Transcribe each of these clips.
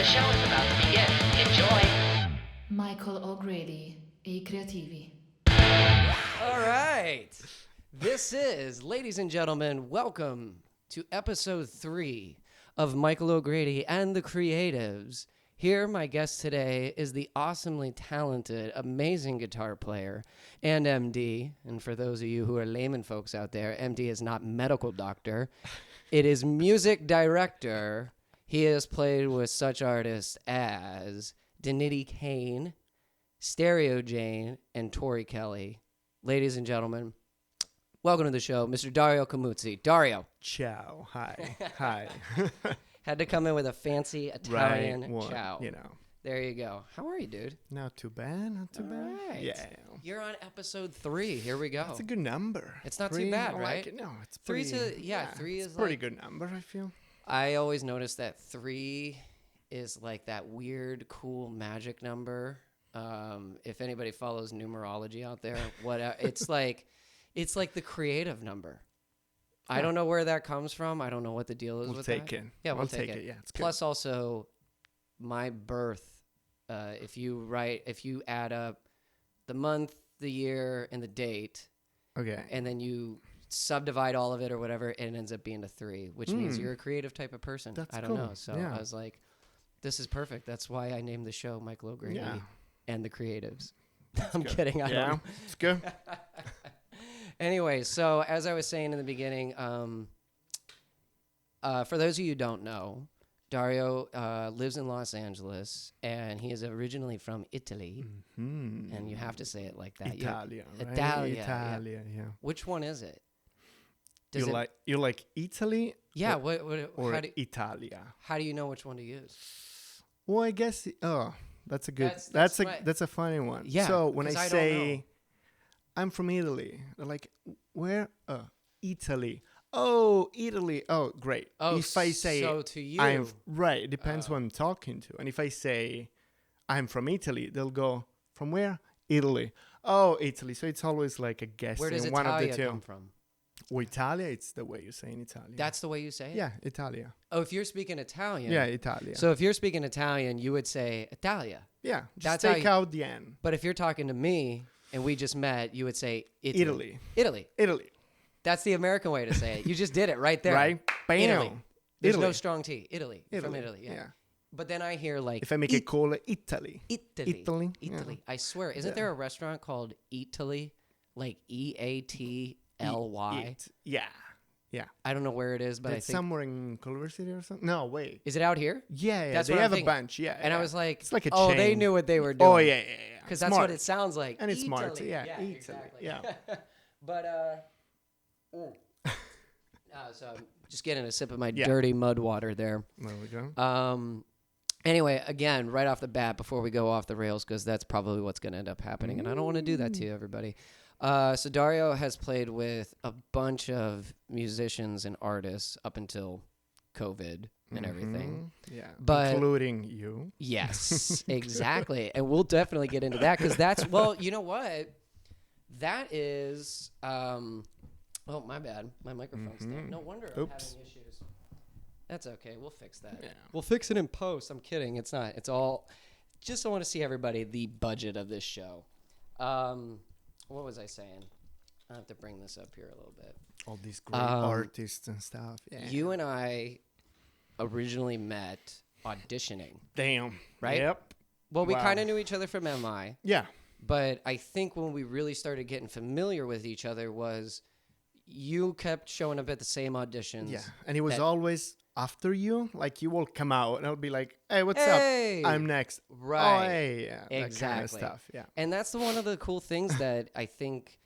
The show is about to begin. Enjoy. Michael O'Grady e i creativi. All right. This is, ladies and gentlemen, welcome to episode 3 of Michael O'Grady and the Creatives. Here, my guest today is the awesomely talented, amazing guitar player and MD. And for those of you who are layman folks out there, MD is not medical doctor. It is music director. He has played with such artists as Danity Kane, Stereo Jane, and Tori Kelly. Ladies and gentlemen, welcome to the show, Mr. Dario Comuzzi. Dario. Ciao. Hi. Hi. Had to come in with a fancy Italian Right. Well, ciao. you know. There you go. How are you, dude? Not too bad. Not too bad. Right. Yeah. You're on episode 3. Here we go. That's a good number. It's not Three, too bad, I right? Like it. No, it's Three's pretty. a- 3 it's is a pretty like- good number, I feel. I always notice that 3 is like that weird, cool magic number. If anybody follows numerology out there, it's like the creative number. I don't know where that comes from. I don't know what the deal is We'll with take that. it. Yeah, we'll take it. Yeah, it's good. Plus, also, my birth. If you add up the month, the year, and the date, Okay. and then you subdivide all of it or whatever, it ends up being a 3, which means you're a creative type of person. That's I don't cool. know. So Yeah. I was like, this is perfect. That's why I named the show Michael O'Grady Yeah. and the Creatives. I'm kidding. I Yeah, don't. it's good. Anyway, so as I was saying in the beginning, for those of you who don't know, Dario lives in Los Angeles, and he is originally from Italy. And you have to say it like that. Italia. Right? Italia, yeah. Italia. Yeah. Which one is it? You like Italy? Yeah. Or How do, Italia? how do you know which one to use? Well, I guess. That's a good. That's a funny one. Yeah, So when I 'cause I don't say I'm from Italy, they're like, where? Italy. Oh, Italy. Oh, great. Oh, if I say so to you, I'm right, it depends who I'm talking to. And if I say I'm from Italy, they'll go from where? Italy. Oh, Italy. So it's always like a guess. where does in one of the Italia two. come from? Or Italia, it's the way you say in Italian. That's the way you say it? yeah, Italia. Oh, if you're speaking Italian. Yeah, Italia. So if you're speaking Italian, you would say Italia. yeah, just that's how take you- out the N. But if you're talking to me and we just met, you would say Italy. Italy. Italy. That's the American way to say it. You just did it right there. Right? Bam. Italy. There's no Italy. strong T. Italy. From Italy. Yeah. Yeah. But then I hear like If I make it call it Italy. Italy. Italy. Italy. I swear. Isn't there a restaurant called Eataly? Like EATLY? Yeah. Yeah. I don't know where it is, but It's I think. somewhere in Culver City or something. No, wait. Is it out here? Yeah, That's they what I'm have a thinking. bunch. Yeah. And I yeah. was like, It's like a oh, they chain. knew what they were doing. Oh, yeah. Because that's Smart. what it sounds like. And it's smart. Italy. Yeah, Italy. Exactly. Yeah. But, so I'm just getting a sip of my Yeah. dirty mud water there. There we go. Anyway, again, right off the bat, before we go off the rails, because that's probably what's going to end up happening, and I don't want to do that to you, everybody. So Dario has played with a bunch of musicians and artists up until COVID and everything. Yeah. But- including you. Yes, exactly. And we'll definitely get into that because that's, well, you know what? That is, oh, my bad. My microphone's dead. No wonder I'm Oops. having issues. That's okay. We'll fix that. Yeah. We'll fix it in post. I'm kidding. It's not. It's all, just I want to see everybody the budget of this show. What was I saying? I have to bring this up here a little bit. All these great artists and stuff. Yeah. You and I originally met auditioning, Damn. right? Yep. Well, we Wow. kind of knew each other from MI, Yeah. but I think when we really started getting familiar with each other was you kept showing up at the same auditions. Yeah. And it was that- always after you. Like you will come out and I'll be like, hey, what's Hey! up? I'm next. Right. Oh, hey. Yeah. That kind of Exactly. stuff. Yeah. And that's one of the cool things that I think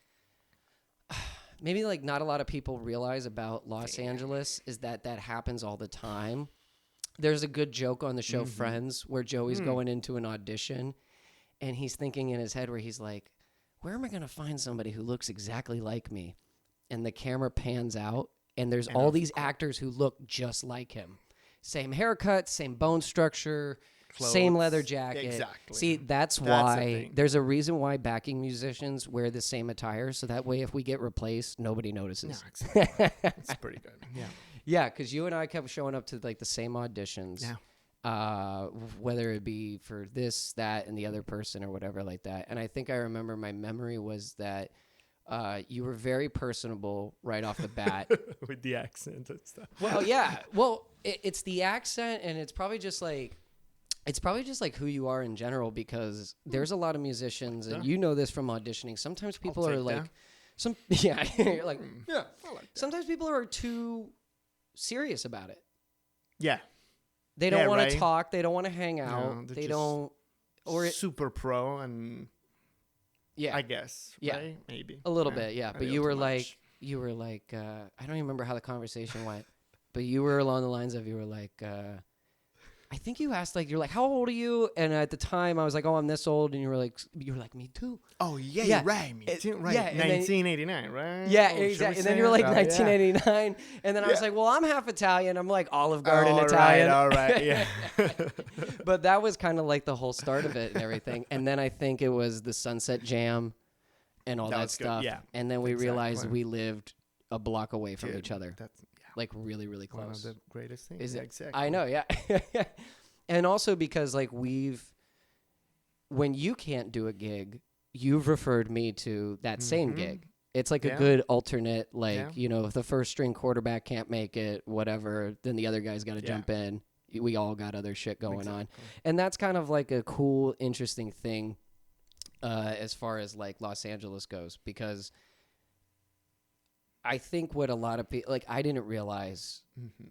maybe like not a lot of people realize about Los Angeles is that happens all the time. There's a good joke on the show Friends where Joey's going into an audition and he's thinking in his head where he's like, where am I going to find somebody who looks exactly like me? And the camera pans out and there's all these actors who look just like him. Same haircut, same bone structure, same Clothes. leather jacket. Exactly. See, that's That's the why thing. there's a reason why backing musicians wear the same attire. So that way, if we get replaced, nobody No, notices. exactly. It's pretty good. Yeah. Yeah, because you and I kept showing up to like the same auditions. Yeah. whether it be for this, that, and the other person or whatever like that. And I think I remember my memory was that you were very personable right off the bat. With the accent and stuff. Well, yeah. Well, it's the accent, and it's probably just like who you are in general, because there's a lot of musicians, and you know this from auditioning. Sometimes people are like, you're like, Yeah, I like that. sometimes people are too serious about it. Yeah. They don't want right. to talk. They don't want to hang No, out. they're They just don't. Or super pro, and yeah, I guess. Yeah. Right? Maybe. a little bit. Yeah, A but little you were too like, much. I don't even remember how the conversation went, but you were along the lines of, you were like, I think you asked, like, you're like, how old are you? And at the time I was like, oh, I'm this old. And you were like, me too. Oh, yeah, Yeah. you're right. Me too. Right. yeah, and then- 1989, right? Yeah, Oh, should we exactly. And say then you were it? like Oh, yeah. 1989. And then I was Yeah. like, well, I'm half Italian. I'm like Olive Garden All Italian. All right. Yeah. But that was kind of like the whole start of it and everything. And then I think it was the Sunset Jam and all That that was good, stuff. yeah. And then we realized Exactly. we lived a block away from Dude, each other, That's like really, really one of close. the greatest things. Is Yeah, it? exactly. I know, yeah. And also because like when you can't do a gig, you've referred me to that same gig. It's like a Yeah. good alternate, like, Yeah. you know, if the first string quarterback can't make it, whatever, then the other guy's got to Yeah. jump in. We all got other shit going on. Exactly. And that's kind of like a cool, interesting thing as far as like Los Angeles goes, because I think what a lot of people, like, I didn't realize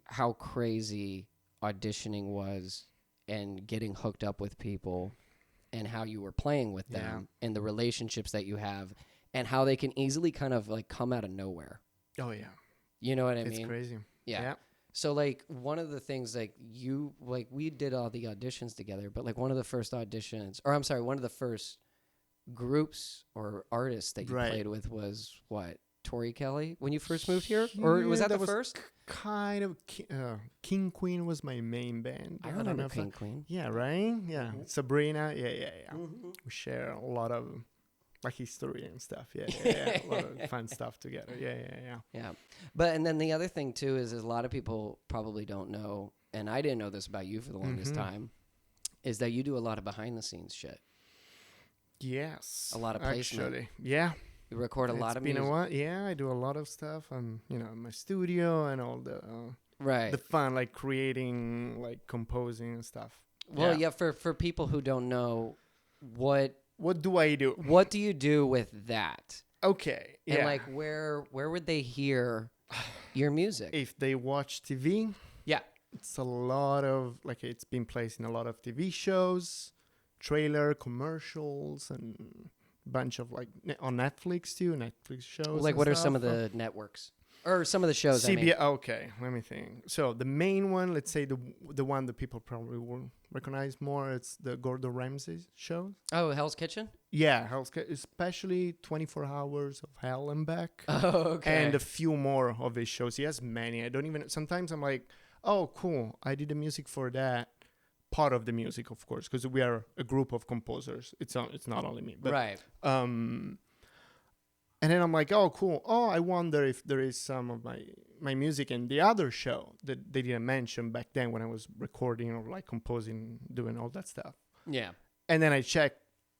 how crazy auditioning was and getting hooked up with people and how you were playing with them and the relationships that you have and how they can easily kind of like come out of nowhere. Oh, yeah. You know what I It's mean? crazy. Yeah. So like one of the things like we did all the auditions together, but like one of the first auditions, or I'm sorry, one of the first groups or artists that you Right. played with was what? Tori Kelly when you first moved here? Or was Yeah, that the was first? Kind of. King Queen was my main band. I don't remember know if King Queen. Yeah, right? Yeah. Sabrina. Yeah. Mm-hmm. We share a lot of like history and stuff. Yeah. A lot of fun stuff together. Yeah. Yeah. But and then the other thing too is a lot of people probably don't know, and I didn't know this about you for the longest time, is that you do a lot of behind the scenes shit. Yes. A lot of placement. Actually, yeah. You record a lot of music. It's been a while. Yeah, I do a lot of stuff. In my studio and all the Right. the fun, like creating, like composing and stuff. Well, yeah, for people who don't know, what do I do? what do you do with that? Okay. And Yeah. like where would they hear your music? If they watch TV, Yeah. it's a lot of like it's been placed in a lot of TV shows, trailer commercials, and bunch of like on Netflix too, Netflix shows. Like and what are stuff. some of the networks or some of the shows? I mean. Okay, let me think. So the main one, let's say the one that people probably will recognize more, it's the Gordon Ramsay show. Oh, Hell's Kitchen. Yeah, especially 24 Hours of Hell and Back. Oh, okay. And a few more of his shows. He has many. I don't even. Sometimes I'm like, oh, cool. I did the music for that. Part of the music, of course, because we are a group of composers. It's not only me, but right. and then I'm like, oh, cool. Oh, I wonder if there is some of my music in the other show that they didn't mention back then when I was recording or like composing, doing all that stuff. Yeah. And then I check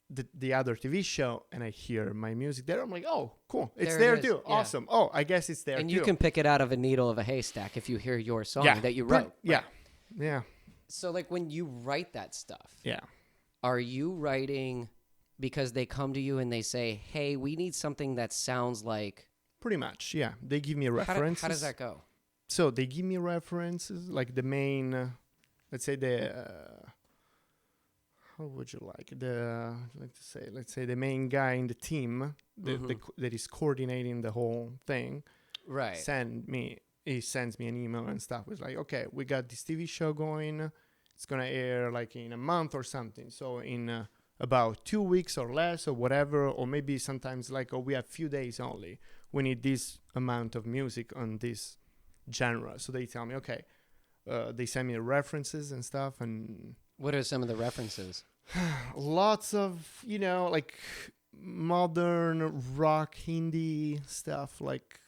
the other TV show and I hear my music there. I'm like, oh, cool. It's There there it is. too. Yeah. Awesome. Oh, I guess it's there And too. you can pick it out of a needle of a haystack if you hear your song that you wrote. Yeah. Yeah. So like when you write that stuff, Yeah. are you writing because they come to you and they say, hey, we need something that sounds like... Pretty much. Yeah. They give me How references. does that go? So they give me references, like the main, let's say how would you like let's say the main guy in the team that is coordinating the whole thing. Right. He sends me an email and stuff. It's like, okay, we got this TV show going. It's gonna air like in a month or something. So in about 2 weeks or less or whatever, or maybe sometimes like, oh, we have few days only. We need this amount of music on this genre. So they tell me, okay, they send me the references and stuff, and What are some of the references? lots of, like modern rock, indie stuff, like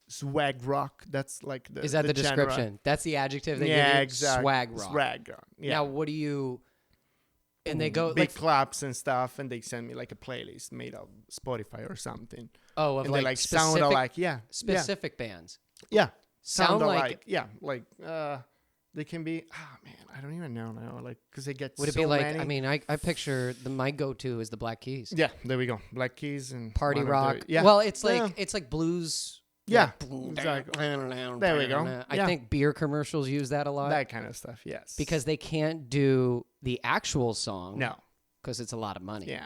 swag rock. That's like Is that the genre. description? That's the adjective they give Yeah, you? exactly. Swag rock. Swag rock. Yeah. Now, what do you... And they go... big like, claps and stuff, and they send me like a playlist made of Spotify or something. oh, of And like, they like specific, sound alike. Yeah. specific bands. Yeah. Sound like... alike. Yeah. Like they can be. Oh man, I don't even know now. Like because they get. Would it so be like... many. I mean, I picture my go-to is the Black Keys. Yeah. There we go. Black Keys and Party one of rock. the- yeah. Well, it's like Yeah. it's like blues. Yeah, like, exactly. There There we go. I Yeah. think beer commercials use that a lot That kind of stuff. Yes. because they can't do the actual song. no. Because it's a lot of money. Yeah.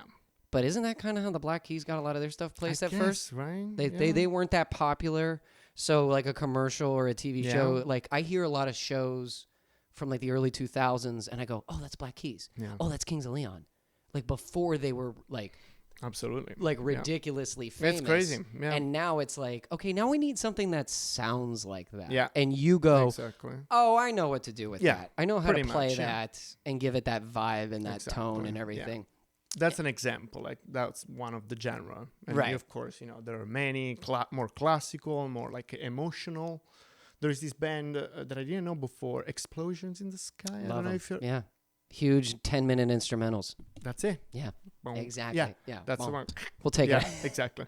But isn't that kind of how the Black Keys got a lot of their stuff placed I at guess, first? right? They weren't that popular. So like a commercial or a TV Yeah. show, like I hear a lot of shows from like the early 2000s and I go, oh, that's Black Keys. Yeah. Oh, that's Kings of Leon. Like before they were like Absolutely. ridiculously famous. It's crazy. Yeah. And now it's like, okay, now we need something that sounds like that. Yeah. And you go, Exactly. oh, I know what to do with Yeah, that. I know how to pretty play much, yeah. that and give it that vibe and that tone Exactly, and yeah. everything. That's an example. Like that's one of the genre. And Right. of course, there are many more classical, more like emotional. There's this band that I didn't know before, Explosions in the Sky. I don't know if you're. Yeah. Huge 10-minute instrumentals. That's it. Yeah. Boom. Exactly. Yeah. Yeah. That's the Well, one. We'll take Yeah. it. Exactly.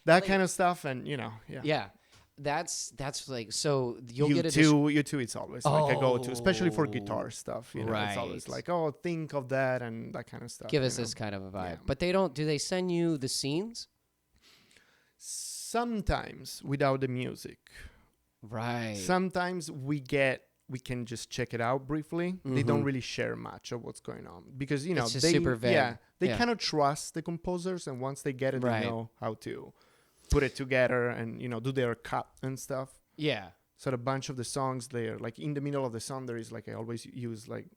That kind of stuff, and yeah. Yeah. That's like, so you'll you get a too. You too. It's always like a go-to, especially for Oh, guitar stuff. It's always right. like, oh, think of that and that kind of stuff. give you us know. this kind of a vibe. Yeah. But do they send you the scenes? Sometimes without the music. Right. Sometimes we can just check it out briefly. They don't Mhm. really share much of what's going on because It's just they super vague. yeah they Yeah. kind of trust the composers, and once they get it, Right. they know how to put it together and do their cut and stuff. Yeah. So a bunch of the songs, they're like in the middle of the song. There is like I always use like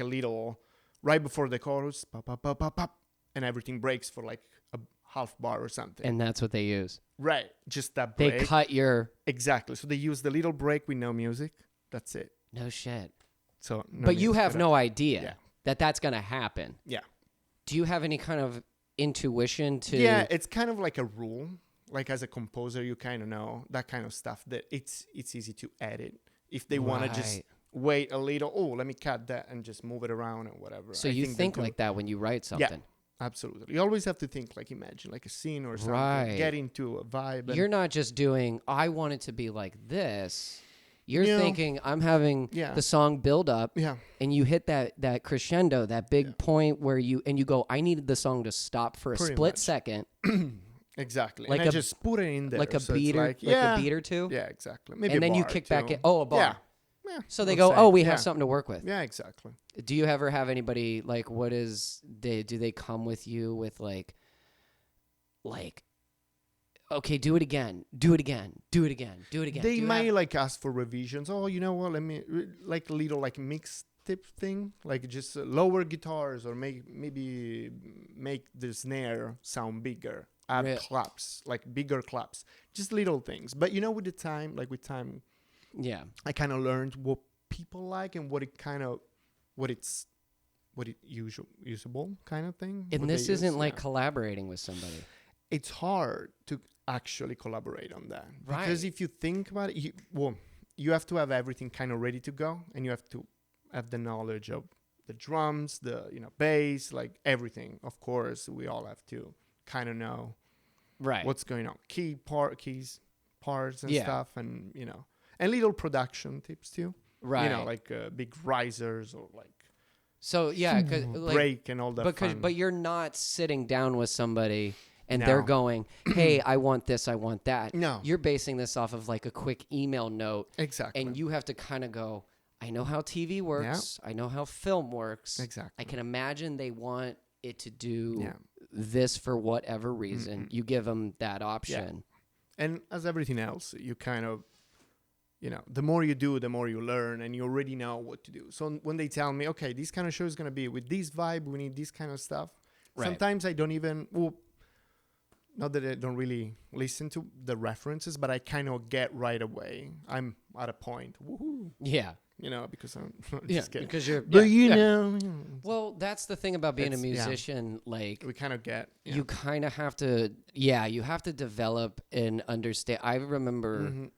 a little right before the chorus, pop, pop, pop, pop, pop, and everything breaks for like a half bar or something. And that's what they use. Right, just that They break. cut your... Exactly. So they use the little break with no music. That's it. No shit. So, But you music have at no all. idea Yeah. that that's going to happen. Yeah. Do you have any kind of intuition to... Yeah, it's kind of like a rule. Like as a composer, you kind of know that kind of stuff, that it's easy to edit. If they want to just Right. wait a little, oh, let me cut that and just move it around or whatever. So I you they think do- like that when you write something? Absolutely. You always have to think, like imagine like a scene or something. Right. Get into a vibe. And You're not just doing, I want it to be like this. You're You know, thinking, I'm having yeah. the song build up, Yeah. and you hit that crescendo, that big point where you go, I needed the song to stop for a Pretty split much. second, Exactly. Like and I a- just put it in there. like a so it's beater, like, a beat or two, Yeah, exactly. Maybe and a then you bar kick too. back in. Oh, a bar. Yeah. Yeah, So they let's go, say. oh, we Yeah. have something to work with. Yeah, exactly. Do you ever have anybody like, do they come with you with like, okay, do it again, do it again, do it again, do it again. They Do you might have- like ask for revisions. Oh, you know what? Let me like a little like mix tip thing, like just lower guitars or maybe make the snare sound bigger. Add Real- claps, like bigger claps, just little things. But with the time, yeah. I kind of learned what people like and what it's usable kind of thing. And what they this isn't use, like yeah. collaborating with somebody. It's hard to actually collaborate on that. Right. Because if you think about it, you have to have everything kind of ready to go, and you have to have the knowledge of the drums, the bass, like everything. Of course, we all have to kind of know Right. what's going on, keys, parts, and Yeah. stuff, and and little production tips too. right. Like big risers or like So yeah, cause, like, break and all that. fun. but you're not sitting down with somebody and No. they're going, "Hey, I want this, I want that." No. You're basing this off of like a quick email note, Exactly. and you have to kind of go, "I know how TV works. I know how film works. Exactly. I can imagine they want it to do Yeah. this for whatever reason." You give them that option. And as everything else, you kind of, the more you do, the more you learn, and you already know what to do. So when they tell me, okay, this kind of show is going to be with this vibe, we need this kind of stuff. Right. Sometimes I don't even, not that I don't really listen to the references, but I kind of get right away. I'm at a point. Woohoo. Yeah. You know, because I'm Yeah, just kidding. because you're. But yeah, yeah. know, Well, that's the thing about being a It's- yeah. musician. Like, we kind of get. Yeah. you kind of have to. Yeah, you have to develop and understand. I remember Mhm.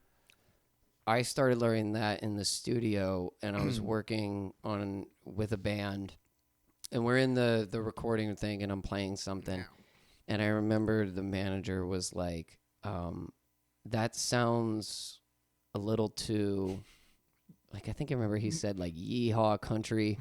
I started learning that in the studio, and I was working with a band, and we're in the recording thing, and I'm playing something, Yeah. and I remember the manager was like, "That sounds a little too." Like, I think I remember he said like "yeehaw country,"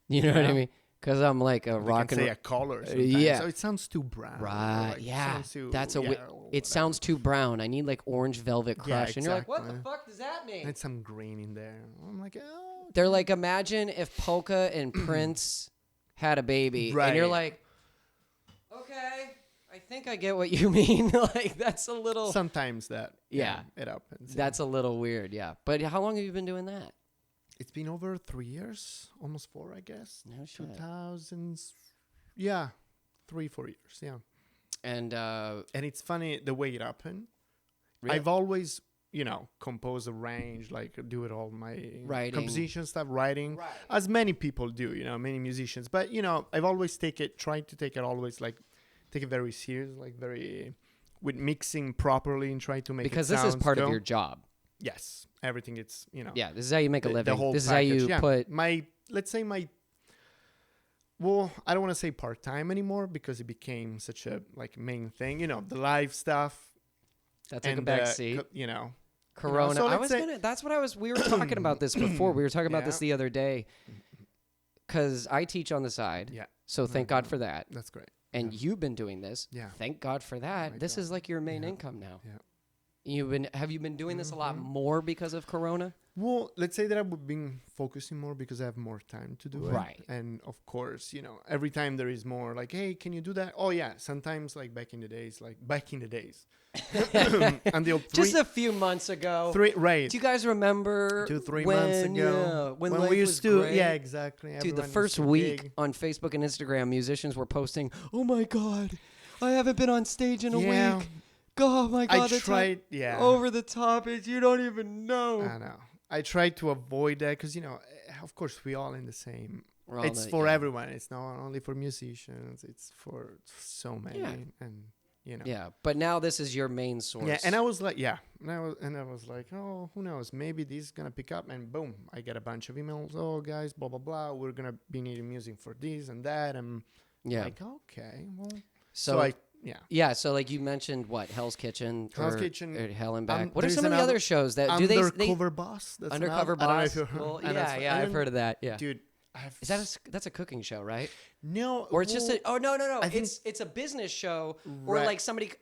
you know what I Yeah. mean? Because I'm like a They rock can and say a color. Sometimes. yeah. So it sounds too brown. or, right, like, yeah. sounds too- That's a yeah, it whatever. sounds too brown. I need like orange velvet Yeah, crush, and you're like, what the exactly. fuck does that mean? And some green in there. I'm like, oh. They're like, imagine if Polka and Prince had a baby, and you're Right. like, okay, I think I get what you mean. Like, that's a little. Sometimes that. Yeah. It happens. That's a little weird, yeah. But how long have you been doing that? It's been over 3 years, almost 4, I guess. No shit. 2000s. Yeah, 3-4 years. Yeah. And And it's funny the way it happened. Really? I've always, compose, arrange, like do it all my Writing. composition stuff, writing, as many people do, many musicians. But I've always tried to take it always like take it very serious, like very with mixing properly and try to make because it this is sounds part of go. your job. Yes, everything. It's Yeah, this is how you make a the living. whole This package. is how you put. Let's say my. Well, I don't want to say part time anymore because it became such a like main thing. The live stuff. That's like a and, back seat. Corona. so I let's was say- gonna. That's what I was. We were talking about this before. We were talking about this Yeah. the other day. Because I teach on the side. Yeah, So thank God for that. that's great. And you've been doing this. Yeah. Thank God for that. Thank This God. is like your main Yeah. income now. Yeah. Have you been doing this a lot Mhm. more because of Corona? Well, let's say that I've been focusing more because I have more time to do it. Right. And of course, every time there is more like, hey, can you do that? Oh, yeah. Sometimes like back in the days. And the Just a few months ago. right. Do you guys remember 2-3 when, months ago. yeah, when life we was used to, great? yeah, exactly. Dude, the Everyone first used to week gig. on Facebook and Instagram, musicians were posting, "Oh my God, I haven't been on stage in a Yeah. week. Oh my God, I that's tried, yeah. over the top. You don't even know." I know. I tried to avoid that because, of course, we all in the same. We're all It's the- for yeah. everyone. It's not only for musicians. It's for so many. Yeah. And, Yeah, but now this is your main source. Yeah, and I was like, oh, who knows? Maybe this is gonna pick up, and boom, I get a bunch of emails. Oh, guys, blah blah blah. We're gonna be needing music for this and that. And yeah. like, okay, well, So I yeah. yeah, so like you mentioned, what, Hell's Kitchen, Hell's or, Kitchen, or Hell and Back. What are there's some of the another other shows that do they Undercover Boss? That's Undercover another, I don't know Boss? if you heard- Well, and that's- yeah, I've and heard of that. Yeah, dude. is that that's a cooking show, right? no? Or it's just well, a no. I think- It's a business show, or Right. like somebody.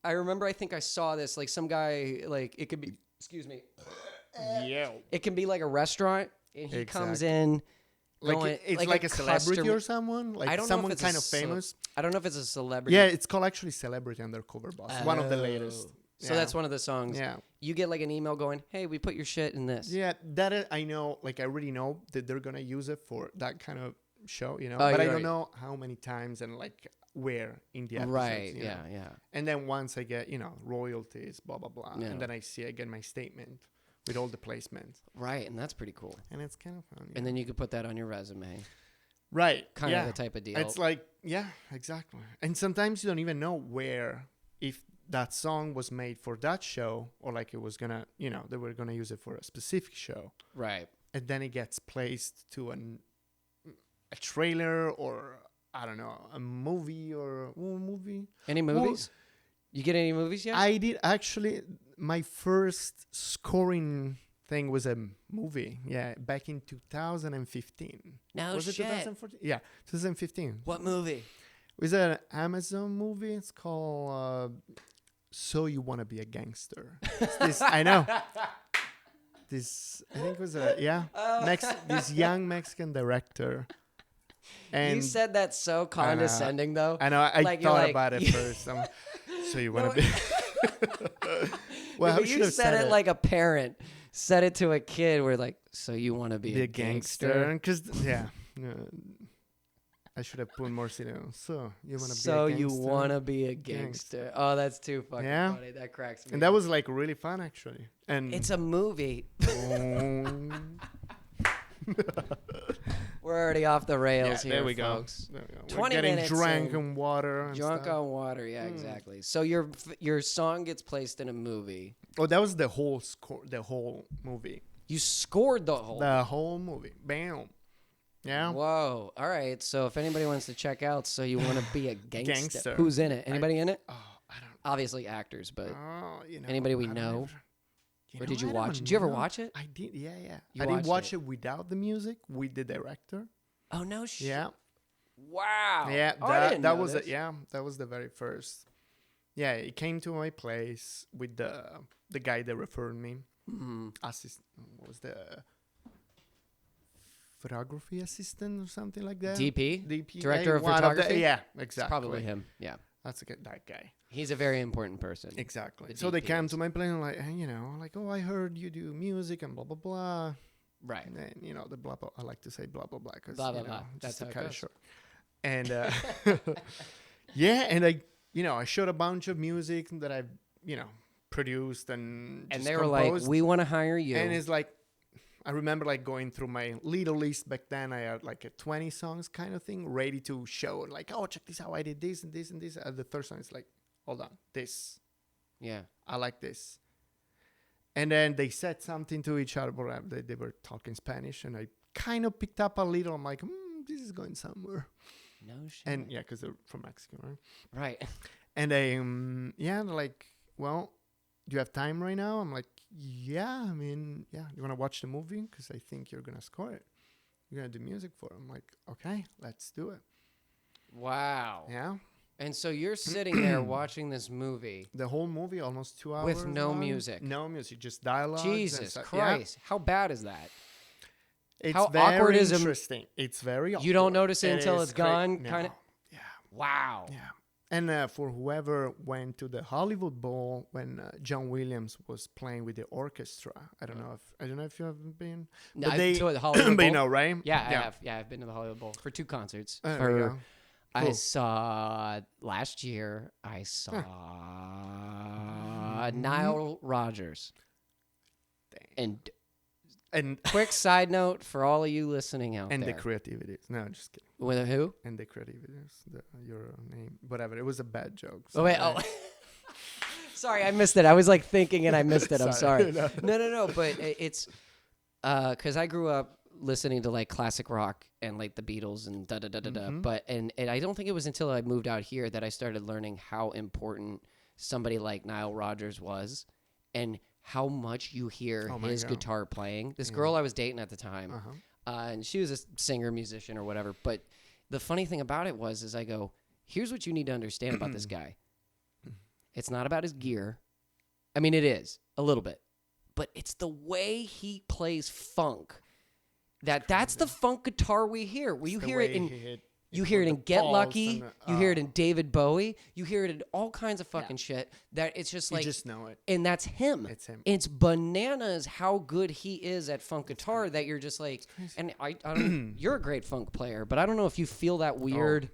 I remember. I think I saw this. Like some guy. Like it could be. Excuse me. yeah. It can be like a restaurant, and he comes Exactly. in. Like going- it's like a celebrity customer- or someone, like I don't know if someone it's a kind of ce- famous. I don't know if it's a celebrity. Yeah, it's called actually Celebrity Undercover Boss. One of the Oh. latest. So that's one of the songs. Yeah. You get like an email going, "Hey, we put your shit in this." Yeah, I know. Like I already know that they're gonna use it for that kind of show, Oh, but I you're don't right. know how many times and like where in the episodes. Right. you Yeah. know. Yeah. And then once I get I blah blah blah, Yeah. and then I get my statement with all the placements, Right, and that's pretty cool. and it's kind of fun. And then you could put that on your resume. right, Kind yeah. of the type of deal. It's like exactly. And sometimes you don't even know where if that song was made for that show or like it was gonna they were gonna use it for a specific show. right. And then it gets placed to a trailer or I don't know, a movie or movie. Any movies? You get any movies yet? I did actually. My first scoring thing was a movie. Yeah, back in 2015. No was it shit. 2014? Yeah, 2015. What movie? It was an Amazon movie. It's called "So You Want to Be a Gangster." It's this I know. This I think it was this young Mexican director. And You said that so condescending, though. I know. I Like, you're thought like- about it first. So you want to be? Well, But how should you have said it like a parent said it to a kid. We're like, "So you want to be the a gangster?" Because I should have put more syllables. So you want to So be a you gangster? want to be a gangster. Oh, that's too fucking Yeah. funny. That cracks me And that up. was like really fun actually. And It's a movie. Oh. We're already off the Yeah, rails here, there we go. folks. There we go. 20 We're getting minutes drunk in. on water. And Drunk stuff. on water, yeah, exactly. So your song gets placed in a movie. Oh, that was the whole score. The whole movie. You scored the whole. The whole movie. Bam. Yeah. Whoa! All right. So if anybody wants to check out, so you want to be a gangster, Gangster. who's in it? Anybody in it? Oh, I don't. Obviously actors, but You know, anybody we I don't know? ever- Or did you I watch don't it? Did you ever know. watch it? I did. Yeah, yeah. You I didn't watched watch it. it without the music with the director. Oh no shit! Yeah. Wow. Yeah. Oh, I didn't That know was this. it. Yeah. That was the very first. Yeah, it came to my place with the guy that referred me. What was the photography assistant or something like that? DP, DP, director of one photography. yeah, It's exactly. probably him. Yeah, That's that guy. he's a very important person. Exactly. The So they DP came is. to my place and like, hey, like, oh, I heard you do music and blah blah blah. Right. And then the blah blah. I like to say blah blah blah because Blah, blah, blah. That's just to how it cut it goes. short. And yeah, and I showed a bunch of music that I've produced and And just they were like, composed. "We want to hire you." And it's like, I remember like going through my little list back then. I had like a 20 songs kind of thing ready to show. Like, oh, check this out. I did this and this and this. The third song is like, hold on, this. yeah. I like this. And then they said something to each other. But they were talking Spanish. And I kind of picked up a little. I'm like, this is going somewhere. No shit. And yeah, because they're from Mexico, right? Right. And they, they're like, well, do you have time right now? I'm like, yeah, I mean, yeah. You want to watch the movie? Because I think you're going to score it. You're going to do music for it. I'm like, okay, let's do it. Wow. Yeah. And so you're sitting there watching this movie. The whole movie, almost 2 hours. With no long. music. No music, just dialogue. Jesus Christ. How bad is that? It's How very awkward is a- interesting. It's very awkward. You don't notice it until is it's gone, No. kinda? Yeah. Wow. Yeah. And for whoever went to the Hollywood Bowl when John Williams was playing with the orchestra, I don't know if you have been. No, But I've they, been to the Hollywood but you Bowl. know, right? Yeah, I have. Yeah, I've been to the Hollywood Bowl for 2 concerts. There we For go. I Cool. saw last year. I saw Nile Rodgers. And And quick side note for all of you listening out and there. the creativity. No, just kidding. With who? And the creativity. Your name, whatever. It was a bad joke. Oh wait. sorry. Oh. Sorry, I missed it. I was like thinking and I missed it. I'm sorry. No. No. But it's because I grew up listening to like classic rock and like the Beatles and da da da da da. But and I don't think it was until I moved out here that I started learning how important somebody like Nile Rodgers was, and how much you hear Oh my his God. guitar playing. This girl I was dating at the time, Uh-huh. and she was a singer, musician, or whatever. But the funny thing about it is I go, here's what you need to understand about this guy. It's not about his gear. I mean, it is a little bit, but it's the way he plays funk. That's the funk guitar we hear. You hear it in you hear it in Get Lucky. You hear it in David Bowie. You hear it in all kinds of fucking shit. That it's just You like, just know it. and that's him. It's him. It's bananas how good he is at funk guitar that you're just like, and I don't. You're a great funk player, but I don't know if you feel that weird.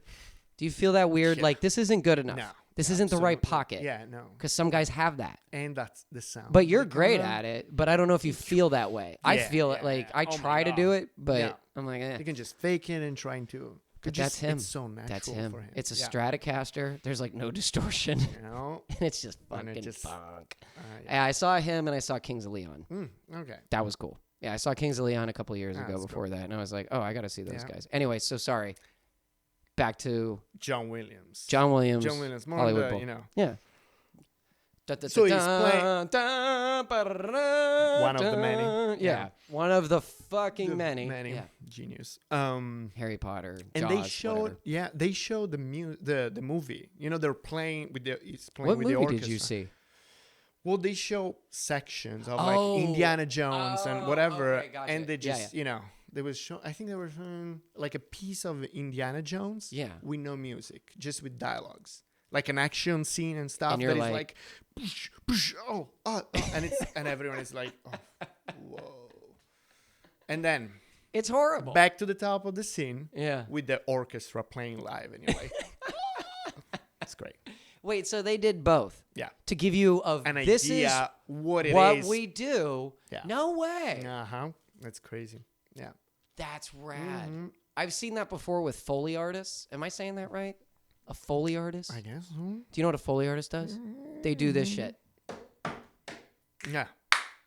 Do you feel that weird? Yeah. Like this isn't good enough. No. This isn't the right Absolutely. pocket. Yeah, no. Because some guys have that. And that's the sound. But you're that great comes out. at it. But I don't know if you feel that way. I Yeah, feel it yeah, like yeah. I Oh my try to God. do it, but Yeah. I'm like, You can just fake it and trying to. But just, that's him. It's so natural That's him. for him. It's a Yeah. Stratocaster. There's like no distortion. You know? And it's just And it fucking just- funk. Yeah. Yeah, I saw him and I saw Kings of Leon. Okay. That was cool. Yeah, I saw Kings of Leon a couple years ago that's before that, and I was like, oh, I got to see those Yeah. guys. Anyway, so sorry. Back to John Williams. John Williams. John Williams. More Hollywood the, Bowl. you know. Yeah. So he's playing- One of the many. Yeah. Yeah. One of the fucking The many. Many. Yeah. Genius. Harry Potter. And Jaws, they showed, whatever. they showed the movie. You know, they're playing with it's playing What with the movie orchestra. did you see? Well, they show sections of Oh. like Indiana Jones and whatever, okay, gotcha. and they Yeah, just they was show. I think they were showing like a piece of Indiana Jones. Yeah. With no music, just with dialogues, like an action scene and stuff. And you're that is like- "Poosh, poosh, and it's and everyone is like, oh, whoa. And then It's horrible. back to the top of the scene Yeah. with the orchestra playing live, and you're like, it's great. Wait, so they did both? Yeah. To give you An this idea is what it what is. we do. Yeah. No way. Uh-huh. That's crazy. Yeah. That's rad. Mhm. I've seen that before with Foley artists. Am I saying that right? A Foley artist? I guess. Do you know what a Foley artist does? They do this shit. Yeah.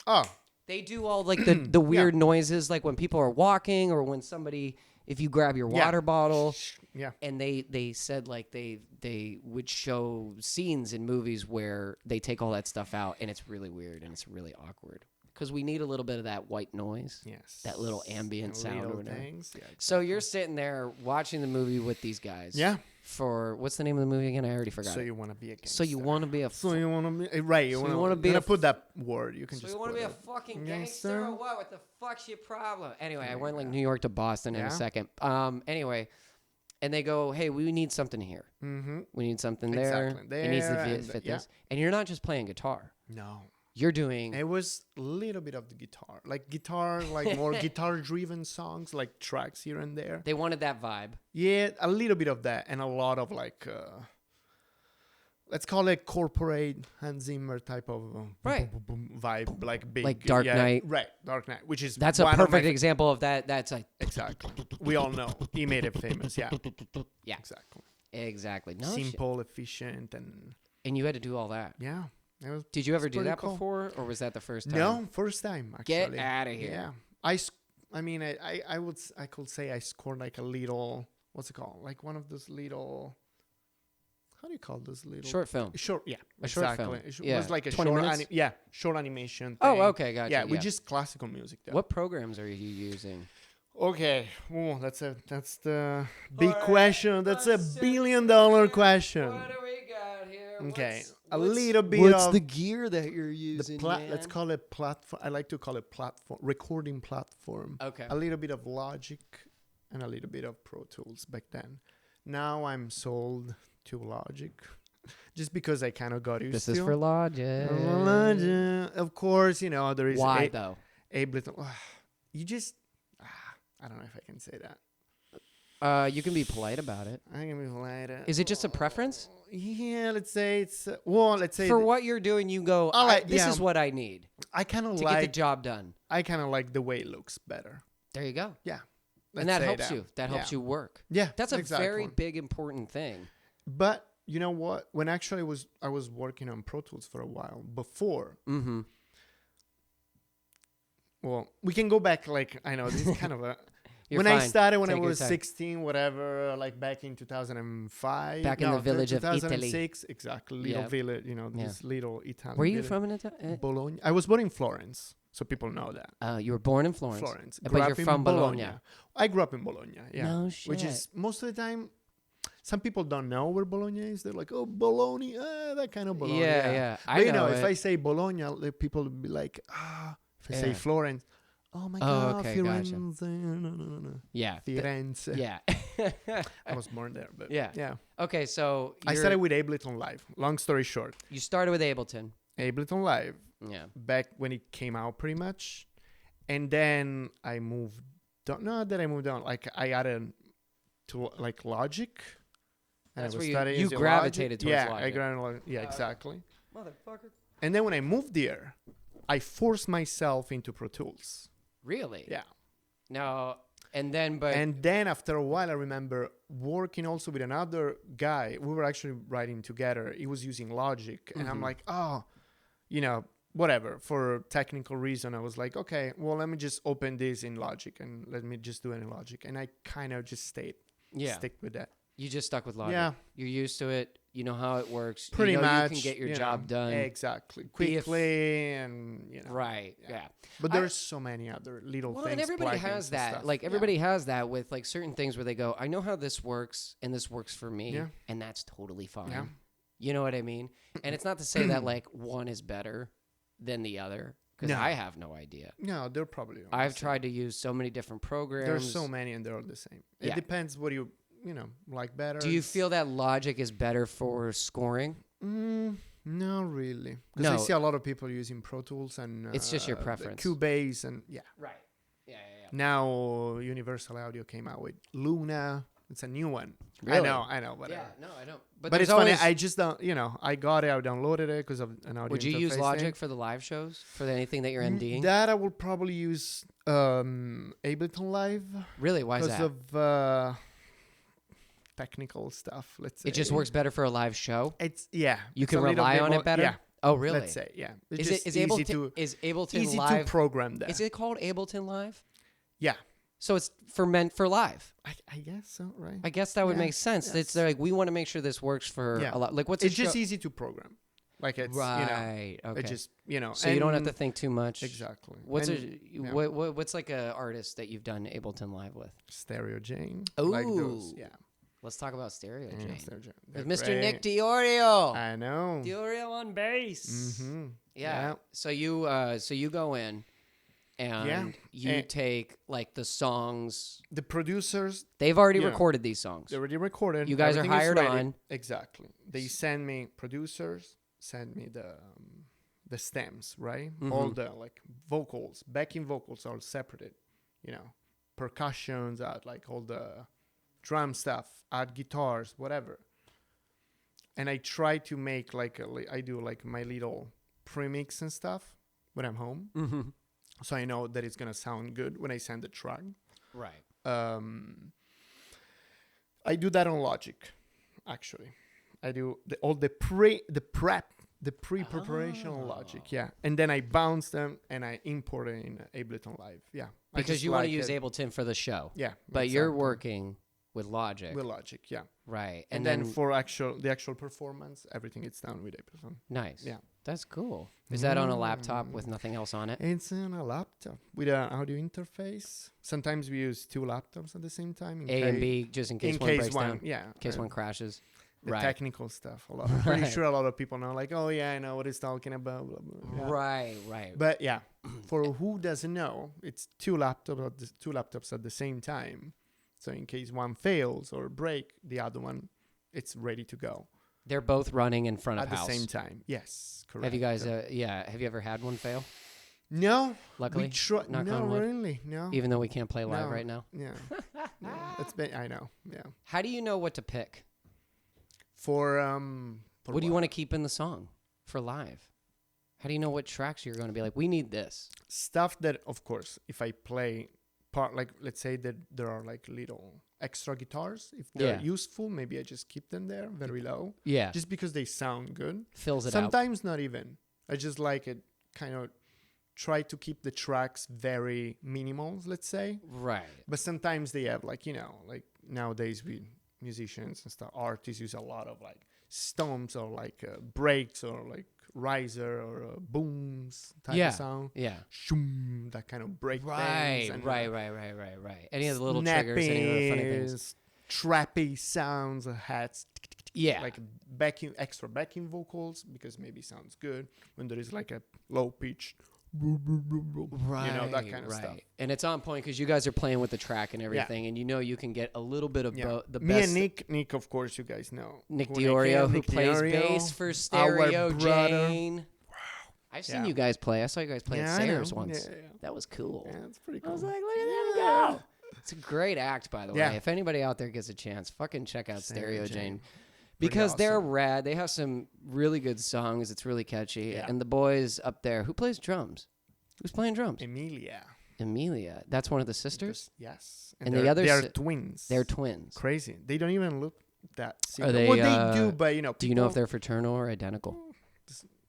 Oh. They do all like the weird noises, like when people are walking or when somebody, if you grab your Yeah. water bottle. Yeah. And they said like they would show scenes in movies where they take all that stuff out, and it's really weird and it's really awkward because we need a little bit of that white noise. Yes. That little ambient sound or little whatever. things. Yeah. So you're sitting there watching the movie with these guys. Yeah. For what's the name of the movie again? I already forgot. So it. you want to be a gangster. So you want to be a. So you want to be right. You So want you to wanna be a put that word. You can So just. you want to put be a it. fucking Gangster? gangster or what? What the fuck's your problem? Anyway, I went like Yeah. New York to Boston in Yeah. a second. Anyway, and they go, hey, we need something here. Mm-hmm. We need something Exactly. there. It needs to There fit and- this. And you're not just playing guitar. No. You're doing. It was a little bit of the guitar, like more guitar-driven songs, like tracks here and there. They wanted that vibe. Yeah, a little bit of that, and a lot of like, let's call it corporate Hans Zimmer type of Right. vibe, like big, Like Dark Knight. right? Dark Knight, which is That's a one of my perfect example of that. That's like. Exactly, we all know he made it famous. Yeah, Yeah. exactly. Exactly. No shit. Simple, efficient, and And you had to do all that. yeah. It was Did you ever it's do pretty that cool. before, or was that the first time? No, first time actually. Get outta here. Yeah, I mean, I could say I scored like a little. What's it called? Like one of those little. How do you call those little Short film. Short, yeah, A short exactly. film. It Yeah. was like a 20 short, minutes? short animation. Oh, thing. okay, gotcha. Yeah, with just classical music. Though. What programs are you using? Okay, oh, that's the big question. That's a $1 billion question. What do we got here? Okay, a little bit of gear that you're using? let's call it platform. I like to call it platform, recording platform. Okay. A little bit of Logic and a little bit of Pro Tools back then. Now I'm sold to Logic, just because I kind of got used This to. is for Logic. Logic. Of course, you know there is Why though? Ableton. You just, I don't know if I can say that. You can be polite about it. I can be polite. Is it just a preference? Yeah, let's say it's let's say For what you're doing, you go. I like- This yeah. is what I need I kind of to get the like. job done. I kind of like the way it looks better. There you go. Yeah, And that helps you. That helps you work. Yeah, That's a exactly. very big important thing. But you know what? When actually I was working on Pro Tools for a while before. Mm-hmm. Well, we can go back. Like I know this is kind of a. You're when fine. I started, when Take I your was time. 16, whatever, like back in 2005. Back in the village of Italy. 2006, exactly. Little Yeah. village, you know, Yeah. this little Italian. Where are you village. from in Italy? Bologna. I was born in Florence, so people know that. You were born in Florence. Florence. But Grew you're up in from Bologna. I grew up in Bologna, yeah. No Which shit. is most of the time, some people don't know where Bologna is. They're like, oh, Bologna, that kind of Bologna. Yeah. But I you know, know if it. I say Bologna, people will be like, if I say Yeah. Florence, oh my Oh, God, okay, Firenze. gotcha. No. Yeah. Firenze. Yeah. I was born there, but Yeah. yeah. Okay, so I started with Ableton Live. Long story short, you started with Ableton. Ableton Live Yeah. back when it came out, pretty much, and then I moved. Not that I moved on. Like I added to like Logic. And That's I where was you starting using gravitated Logic. towards Logic. I gravitated. Yeah, exactly. Motherfucker. And then when I moved there, I forced myself into Pro Tools. Really? Yeah. No. And then, but And then after a while, I remember working also with another guy. We were actually writing together. He was using Logic. And I'm Mhm. like, whatever. For technical reason, I was like, okay, well, let me just open this in Logic and let me just do it in Logic. And I kind of just stick with that. you just stuck with Logic. Yeah. You're used to it. You know how it works. Pretty you know much. You can get your you job know, done. Exactly. Be if- Quickly and, Right. Yeah. Yeah. But I- there's so many other little Well, things. and everybody plugins has and that. stuff. Like Yeah. everybody has that with like certain things where they go, I know how this works and this works for me. Yeah. And that's totally fine. Yeah. You know what I mean? And it's not to say that like one is better than the other because No. I have no idea. No, they're probably all the I've same. tried to use so many different programs. There's so many and they're all the same. It Yeah. depends what you like better. Do you feel that Logic is better for scoring? No, really. Because No. I see a lot of people using Pro Tools and It's just your the preference. Cubase and yeah. Right. Yeah. Now Universal Audio came out with Luna. It's a new one. Really? I know, whatever. Yeah, no, I don't. But there's it's funny. always- I just don't. I got it. I downloaded it because of an audio. Would you use interface Logic thing. for the live shows? For anything that you're MDing? That I will probably use Ableton Live Really? Why is because that? of technical stuff. Let's say It just works better for a live show? It's You it's can a little rely bit on more- it better? Yeah. Oh, really? Let's say It's Is just it easy Ableton, is Ableton easy Live? to program that. Is it called Ableton Live? Yeah. So it's meant for live. I guess so, right? I guess that would Yeah, make sense. yes. It's like we want to make sure this works for Yeah. a lot. Like what's It's a just show? easy to program. Like it's Right. Okay. it just so you don't have to and- think too much. exactly. What's And, yeah. what's like a artist that you've done Ableton Live with? Stereo Jane. Ooh. Like those, yeah. Let's talk about Stereo Yeah, Jane. Stereo Jane. With They're Mr. Nick great. DiOrio. I know. DiOrio on bass. Mm-hmm. Yeah. So you go in and you And- take like the songs. The producers, They've already Yeah. recorded these songs. they already recorded. You guys are everything is hired ready. on. Exactly. They send me producers, send me the stems, right? Mm-hmm. All the like vocals, backing vocals are separated. Percussions, add like all the drum stuff, add guitars, whatever. And I try to make I do like my little premix and stuff when I'm home, Mm-hmm. so I know that it's gonna sound good when I send the track. Right. I do that on Logic, actually. I do all the pre-preparation on Logic, yeah. And then I bounce them and I import it in Ableton Live, yeah. I Because just you want to like use it. Ableton for the show. Yeah. But you're exactly. working with Logic. with Logic, yeah. Right. And then for the actual performance, everything is done with Ableton. nice. Yeah. That's cool. Is that on a laptop with nothing else on it? It's on a laptop with an audio interface. Sometimes we use two laptops at the same time. A and B, just in case in one case breaks one, down. yeah. In case one crashes. The Right. technical stuff. I'm pretty Right. sure a lot of people know, like, oh yeah, I know what it's talking about. Blah, blah, yeah. Right. But yeah, for who doesn't know, it's two laptops at the same time. So in case one fails or break, the other one, it's ready to go They're both running in front of at the house. same time. Yes, correct. Have you guys, have you ever had one fail? No, Luckily, we try. knock No, on wood. really, no. Even though we can't play live No. right now? Yeah, it's been. I know. Yeah. How do you know what to pick? For What do you want to keep in the song for live? How do you know what tracks you're going to be like, we need this? stuff that, of course, if I play part, like let's say that there are like little extra guitars, if they're Yeah. useful, maybe I just keep them there very low, Yeah. just because they sound good. Fills it out. Sometimes not even. I just like it. Kind of try to keep the tracks very minimal, let's say. Right. But sometimes they have like like nowadays we musicians and stuff, artists use a lot of like stomps or like breaks or like riser or booms type Yeah. of sound. Yeah. Shoom, that kind of break Right. things and, Right. Any of the little triggers, any of the funny things. trappy sounds, hats, Yeah. like extra backing vocals because maybe sounds good when there is like a low pitch, Right. that kind of stuff. And it's on point because you guys are playing with the track and everything, and you can get a little bit of the Me best. and Nick, of course, you guys know. Nick who DiOrio, is. who Nick plays DiOrio, bass for Stereo our brother. Jane. Wow. I've seen Yeah. you guys play. I saw you guys play Yeah, at I know. Sayers once. Yeah. That was cool. Yeah, it's pretty cool. I was like, look at them go. It's a great act, by the way. Yeah. If anybody out there gets a chance, fucking check out Stereo Jane. Pretty Because they're awesome. rad. They have some really good songs. It's really catchy. Yeah. And the boys up there, who plays drums? Who's playing drums? Emilia. Emilia. That's one of the sisters? Yes. And the they're- other they are si- twins. They're twins. crazy. They don't even look that similar. they, Well, they do, but Do you know if people- they're fraternal or identical?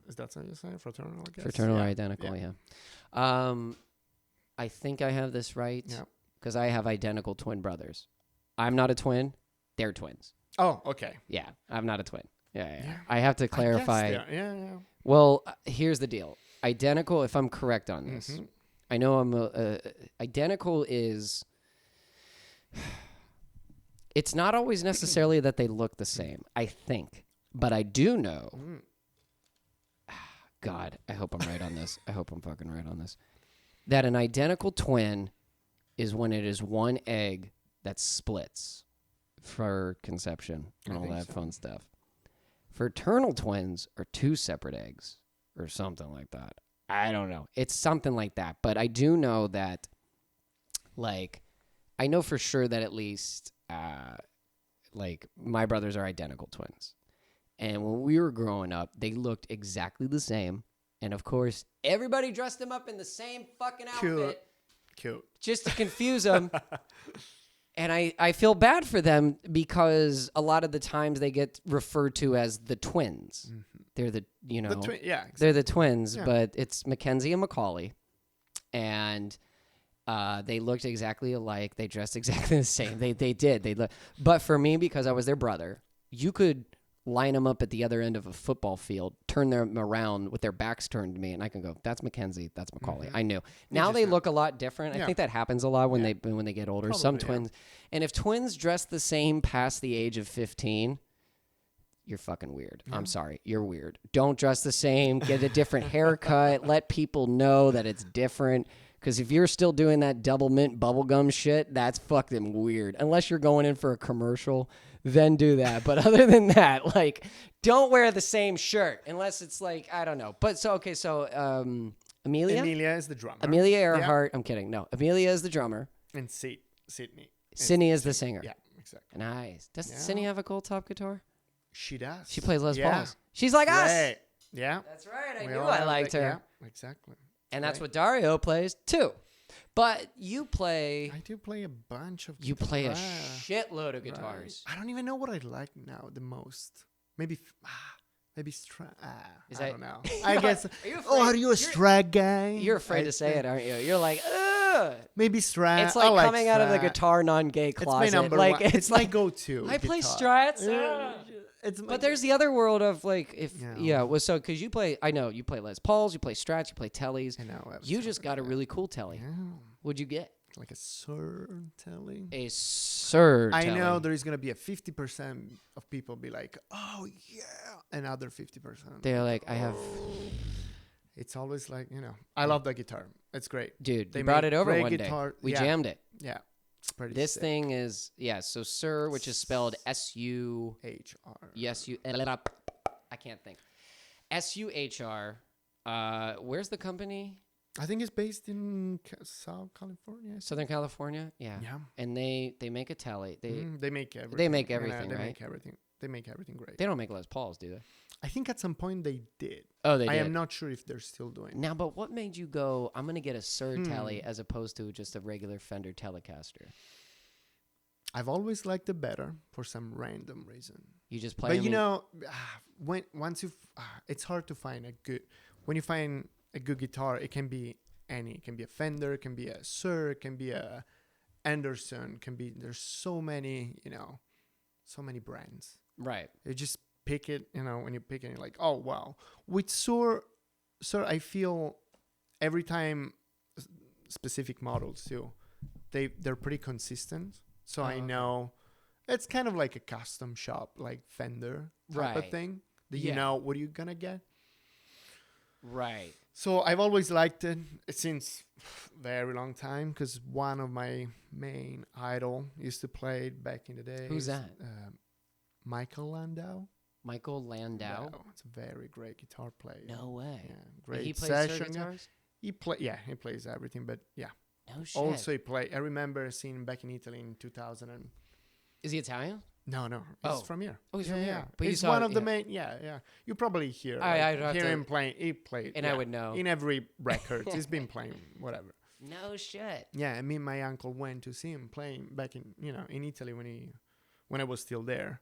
Is that what you're saying? Fraternal, I guess. Fraternal or Yeah. identical, Yeah. yeah. I think I have this right Yeah. because I have identical twin brothers. I'm not a twin. They're twins. Oh, okay. Yeah, I'm not a twin. Yeah. Yeah. I have to I guess clarify. they are. Yeah. Well, here's the deal. Identical, if I'm correct on this, Mhm. I know I'm identical is. It's not always necessarily that they look the same, I think. But I do know. Mm. God, I hope I'm right on this. I hope I'm fucking right on this. That an identical twin is when it is one egg that splits for conception and I all think that so. fun stuff. Fraternal twins are two separate eggs or something like that. I don't know. It's something like that. But I do know that Like, I know for sure that at least, like, my brothers are identical twins. And when we were growing up, they looked exactly the same. And of course, everybody dressed them up in the same fucking outfit. Cute. Just to confuse them. And I feel bad for them because a lot of the times they get referred to as the twins. They're the, Yeah, exactly. they're the twins, Yeah. but it's Mackenzie and Macaulay. And they looked exactly alike. They dressed exactly the same. They did. But for me, because I was their brother, you could line them up at the other end of a football field, turn them around with their backs turned to me, and I can go, that's Mackenzie, that's Macaulay. I knew. Now they look a lot different. I think that happens a lot when they get older. Probably, Some twins, and if twins dress the same past the age of 15, you're fucking weird. I'm sorry, you're weird. Don't dress the same. Get a different haircut. Let people know that it's different. Because if you're still doing that double mint bubblegum shit, that's fucking weird. Unless you're going in for a commercial, then do that. But other than that, like, don't wear the same shirt unless it's like, I don't know. But so Amelia? Amelia is the drummer. Amelia Earhart. I'm kidding. No, Amelia is the drummer. And Sydney. Sydney is the singer. Yeah, exactly. Nice. Doesn't Sydney have a gold top guitar? She does. She plays Les Yeah. Pauls. She's like us. Right. Yeah. That's right. I We knew all I have liked that- her. Yeah, exactly. And that's what Dario plays too. But you play. I do play a bunch of You play a guitar. shitload of Right. guitars. I don't even know what I like now the most. Maybe I don't know. I guess. Are you Are you a Strat guy? You're afraid to say it, aren't you? You're like, ugh. Maybe Strat. It's I like coming out of the Strat. guitar non-gay closet. It's my number like one. It's my like, go-to. I play guitar. Strats. ugh. It's my But there's the other world of like if Yeah. well so because you play I know you play Les Pauls, you play Strats, you play Tellys. I know. You just got a really cool Telly. Yeah. What'd you get? Like a Sir Telly. A Sir I Telly. know there is gonna be a 50% of people be like, oh yeah, and other 50%. They're like, I have, It's always like I love that guitar. It's great. dude. They You brought make it over great one guitar. day. We Yeah. jammed it. Yeah, it's pretty. This sick. thing is so Sir, which is spelled S-U. HR. Yes, you. I can't think. SUHR. Where's the company? I think it's based in South California. Southern California. Yeah. Yeah. And they make a Telly. They make everything. They make everything, They right? make everything. They make everything great. They don't make Les Pauls, do they? I think at some point they did. Oh, they I did. am not sure if they're still doing. Now, but what made you go? I'm gonna get a Sir Telly as opposed to just a regular Fender Telecaster. I've always liked it better for some random reason. You just play. But them you in- know, once you, it's hard to find a good. When you find a good guitar, it can be any. It can be a Fender. It can be a Sir. It can be a Anderson. It can be. There's so many. So many brands. right? You just pick it. When you pick it, you're like, oh wow. With Sir, I feel every time specific models too. They're pretty consistent. So I know it's kind of like a custom shop, like Fender type of Right. thing. That Yeah. you know what you're gonna get. Right. So I've always liked it since very long time because one of my main idol used to play it back in the day. Who's that? Michael Landau. Michael Landau. Wow, it's a very great guitar player. No way. Yeah, And great he plays Sir session. guitars. He plays everything, but yeah. No shit. Also, he play. I remember seeing him back in Italy in 2000. Is he Italian? No, he's Oh. from here. Oh, he's from here. But But you he's saw one it, of the yeah. main. Yeah. You probably hear. I'd have hear to- him playing. He played, And I would know. in every record. He's been playing whatever. No shit. Yeah, and me and my uncle went to see him playing back in in Italy when I was still there,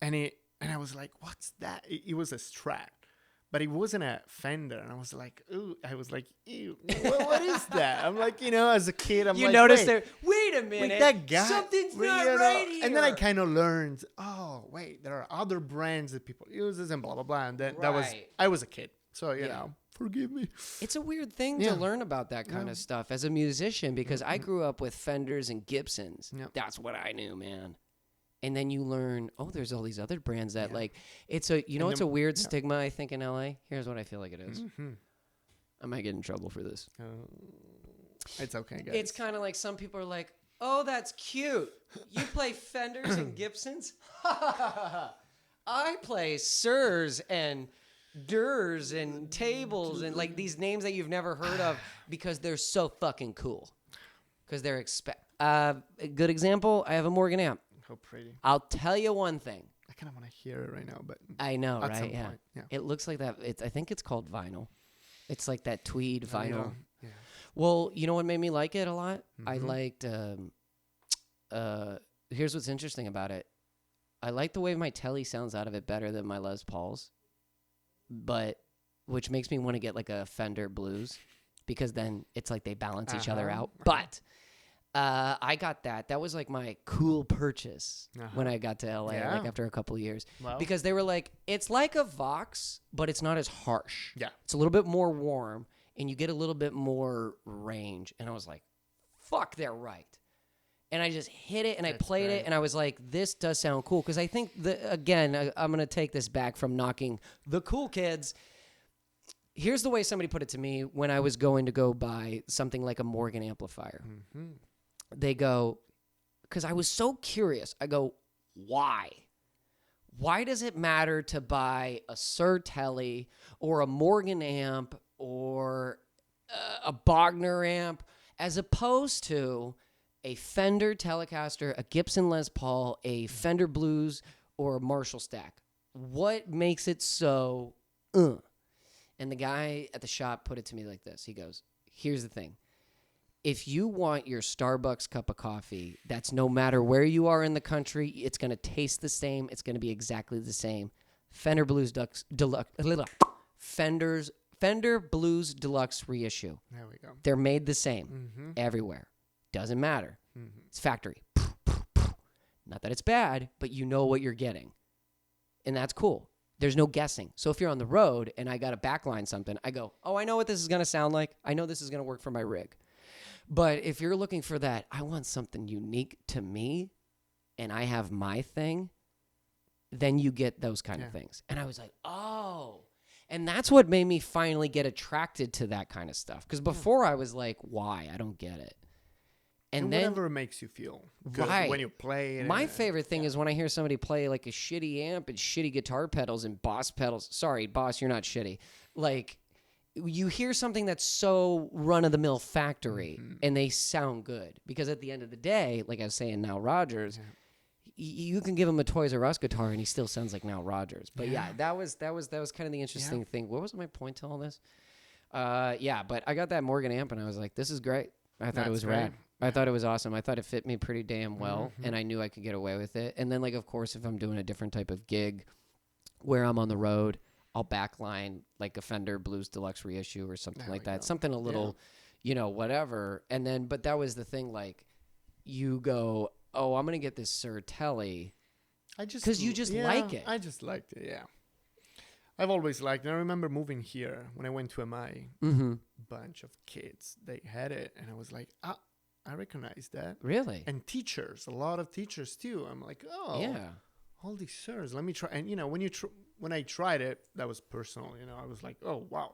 and I was like, what's that? It was a Strat. But it wasn't a Fender, and I was like, ooh, ew, what is that? I'm like, as a kid, I'm You like, noticed wait, there. Wait a minute. wait, that guy, Something's well, not you know, right here. And then I kind of learned, oh, wait, there are other brands that people use and blah, blah, blah. And that was, Right. I was a kid. So, Yeah. forgive me. It's a weird thing Yeah. to learn about that kind of stuff as a musician because I grew up with Fenders and Gibsons. Yep. That's what I knew, man. And then you learn, there's all these other brands that it's a, And it's a then- weird stigma, I think, in LA. Here's what I feel like it is. Mm-hmm. I might get in trouble for this. It's okay, guys. It's kind of like some people are like, oh, that's cute. You play Fenders and Gibsons? I play Sirs and Durs and Tables and like these names that you've never heard of because they're so fucking cool. because they're a good example. I have a Morgan amp. How pretty. I'll tell you one thing. I kind of want to hear it right now, but I know, at right? some Yeah. point, yeah. It looks like that. I think it's called vinyl. It's like that tweed vinyl. Yeah. Well, you know what made me like it a lot? I Mhm. liked. Here's what's interesting about it. I like the way my Telly sounds out of it better than my Les Pauls, but which makes me want to get like a Fender Blues because then it's like they balance each other out. But I got that. That was like my cool purchase when I got to LA, Yeah. like after a couple of years, Well, because they were like, it's like a Vox, but it's not as harsh. yeah. It's a little bit more warm, and you get a little bit more range. And I was like, fuck, they're right. And I just hit it, and I That's played great. it, and I was like, this does sound cool. Because I think, again, I'm going to take this back from knocking the cool kids. Here's the way somebody put it to me when I was going to go buy something like a Morgan amplifier. Mm-hmm. They go, because I was so curious. I go, why? Why does it matter to buy a Sir Telly or a Morgan amp or a Bogner amp as opposed to a Fender Telecaster, a Gibson Les Paul, a Fender Blues, or a Marshall Stack? What makes it so, And the guy at the shop put it to me like this. He goes, here's the thing. If you want your Starbucks cup of coffee, that's no matter where you are in the country, it's going to taste the same. It's going to be exactly the same. Fender Blues Fender Blues Deluxe reissue. There we go. They're made the same Mm-hmm. everywhere. Doesn't matter. Mm-hmm. It's factory. Not that it's bad, but you know what you're getting. And that's cool. There's no guessing. So if you're on the road and I got to backline something, I go, oh, I know what this is going to sound like. I know this is going to work for my rig. But if you're looking for that, I want something unique to me and I have my thing, then you get those kind of things. And I was like, oh. And that's what made me finally get attracted to that kind of stuff. Because before I was like, why? I don't get it. And then whatever makes you feel good Right. when you play it. my favorite thing is when I hear somebody play like a shitty amp and shitty guitar pedals and Boss pedals. Sorry, Boss, you're not shitty. Like, you hear something that's so run-of-the-mill factory and they sound good. Because at the end of the day, like I was saying, Nile Rodgers, you can give him a Toys R Us guitar and he still sounds like Nile Rodgers. But yeah, that was kind of the interesting thing. What was my point to all this? But I got that Morgan amp and I was like, this is great. I thought it was rad. I thought it was awesome. I thought it fit me pretty damn well, and I knew I could get away with it. And then, like, of course, if I'm doing a different type of gig where I'm on the road, I'll backline, like, a Fender Blues Deluxe reissue or something like that. Something a little, whatever. And then, but that was the thing, like, you go, oh, I'm going to get this Sir Telly. Because you just like it. I just liked it, yeah. I've always liked it. I remember moving here when I went to MI. Bunch of kids, they had it. And I was like, I recognize that. Really? And teachers, a lot of teachers too. I'm like, oh, Yeah. all these sirs, let me try. And, when I tried it, that was personal. I was like, oh, wow.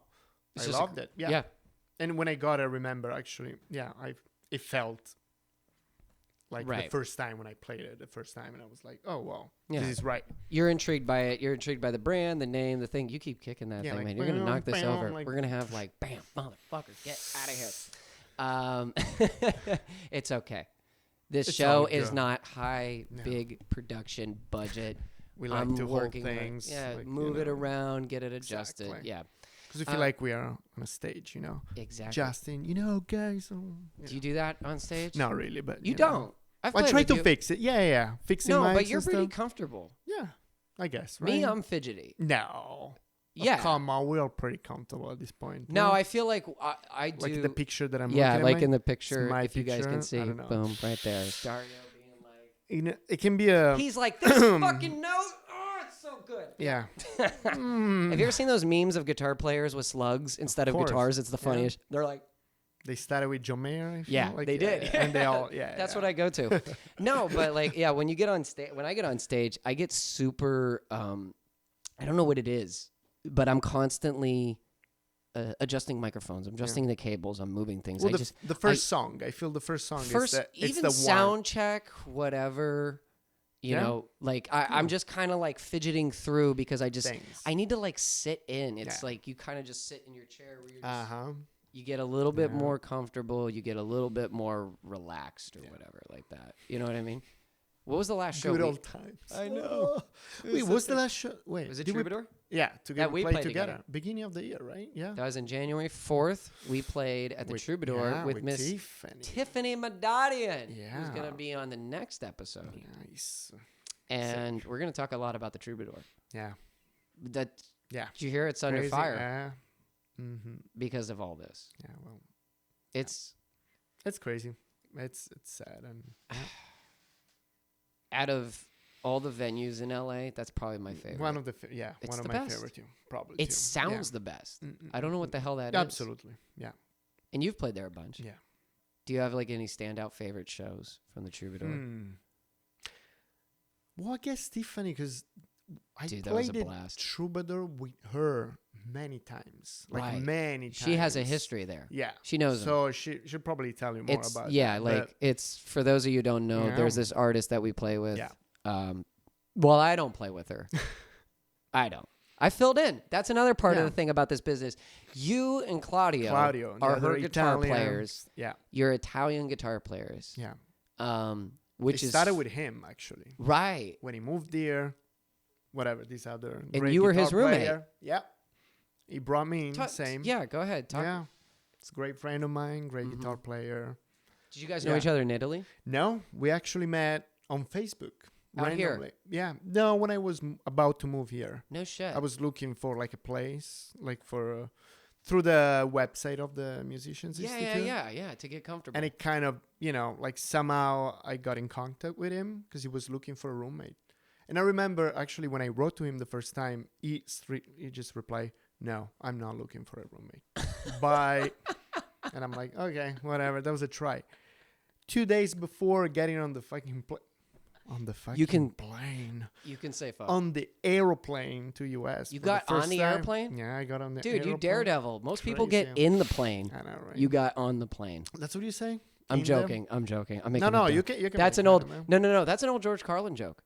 It's I just loved it. Yeah. Yeah. And when I got it, I remember actually, it felt like Right. the first time when I played it, and I was like, oh, wow, Yeah. this is right. You're intrigued by it. You're intrigued by the brand, the name, the thing. You keep kicking that Yeah, thing, like, man. You're going to knock this bam, over. like- We're going to have like, bam, motherfuckers, get out of here. It's okay. This It's show all is good. not high, No. big production budget. We like I'm to hold working with- things. Yeah, like, move it around, get it adjusted. Exactly. Yeah, Because we feel like we are on a stage, exactly. Justin, guys. Do you do that on stage? Not really, but You don't. I've I played try with to you. fix it. Yeah. Fixing No, mics but you're and pretty stuff. comfortable. Yeah, I guess, right? Me, I'm fidgety. No. Yeah. Oh, come on, we're all pretty comfortable at this point. No, I feel like I do. like the picture that I'm Yeah, looking like at. in the picture, my if you guys picture. can see. I don't know. Boom, right there. Dario being like... It can be a... He's like, this fucking note, oh, it's so good. Yeah. Have you ever seen those memes of guitar players with slugs instead of course. guitars? It's the Yeah. funniest. They're like, They started with John Mayer. I feel Yeah, like, they did. And they all, that's what I go to. No, but like, yeah, when I get on stage, I get super, I don't know what it is, but I'm constantly adjusting microphones. I'm adjusting the cables. I'm moving things. Well, I the first song, I feel the first song first, is it's even the sound one. check, whatever, you Yeah. know, like I'm just kind of like fidgeting through because I Things. need to like sit in. It's Yeah. like you kind of just sit in your chair where you're just, Uh-huh. You get a little bit Yeah. more comfortable. You get a little bit more relaxed or whatever like that. You know what I mean? What was the last show? Good we- old times. I know. It Wait, was what's such the a- last show? Wait, Was it did we- Troubadour? Yeah, together we play played together. together. Beginning of the year, right? Yeah. That was in January 4th. We played at the Troubadour yeah, with Miss Tiffany. Tiffany Madadian, who's Yeah. going to be on the next episode. Nice. And we're going to talk a lot about the Troubadour. Yeah. That Yeah. Did you hear it's under Crazy. fire Yeah. Mm-hmm. because of all this? Yeah. Well, It's it's crazy. It's sad and out of all the venues in LA, that's probably my favorite. one of the It's one of the my best. favorite too. Probably. It too. sounds the best. Yeah. I don't know what the hell that is. Absolutely. Yeah. And you've played there a bunch. Yeah. Do you have like any standout favorite shows from the Troubadour? Well, I guess Tiffany, because I Dude, that was a played blast. Troubadour with her many times, like Right. many times. She has a history there. Yeah, She knows them. So she should probably tell you more It's about. yeah, that, like it's for those of you who don't know, Yeah. there's this artist that we play with. Yeah. Well, I don't play with her. I don't. I filled in. That's another part of Yeah. the thing about this business. You and Claudio, Claudio are yeah, her they're guitar Italian. players. Yeah, You're Italian guitar players. yeah. Which It is started with him actually right. when he moved there. Whatever this other. And great you were his guitar roommate. player. Yeah, he brought me in. Same. Yeah, go ahead. Talk. Yeah, it's a great friend of mine. Great guitar player. Did you guys know Yeah. each other in Italy? No, we actually met on Facebook. Out here? randomly. Yeah. No, when I was about to move here, No shit. I was looking for like a place, like for through the website of the Musicians Institute. yeah. To get comfortable. And it kind of, like somehow I got in contact with him because he was looking for a roommate. And I remember actually when I wrote to him the first time, he just replied, "No, I'm not looking for a roommate. Bye." And I'm like, okay, whatever. That was a try. 2 days before getting on the fucking plane. On the fucking plane. You can say fuck. On the aeroplane to US. You for got the on first the time. airplane? Yeah, I got on the Dude, airplane. you daredevil. Most people get Crazy. in the plane. I know, right? You got on the plane. That's what you say? I'm In joking. I'm joking. I'm making No, it dumb. you can. That's make an it old. happen, man. No. That's an old George Carlin joke.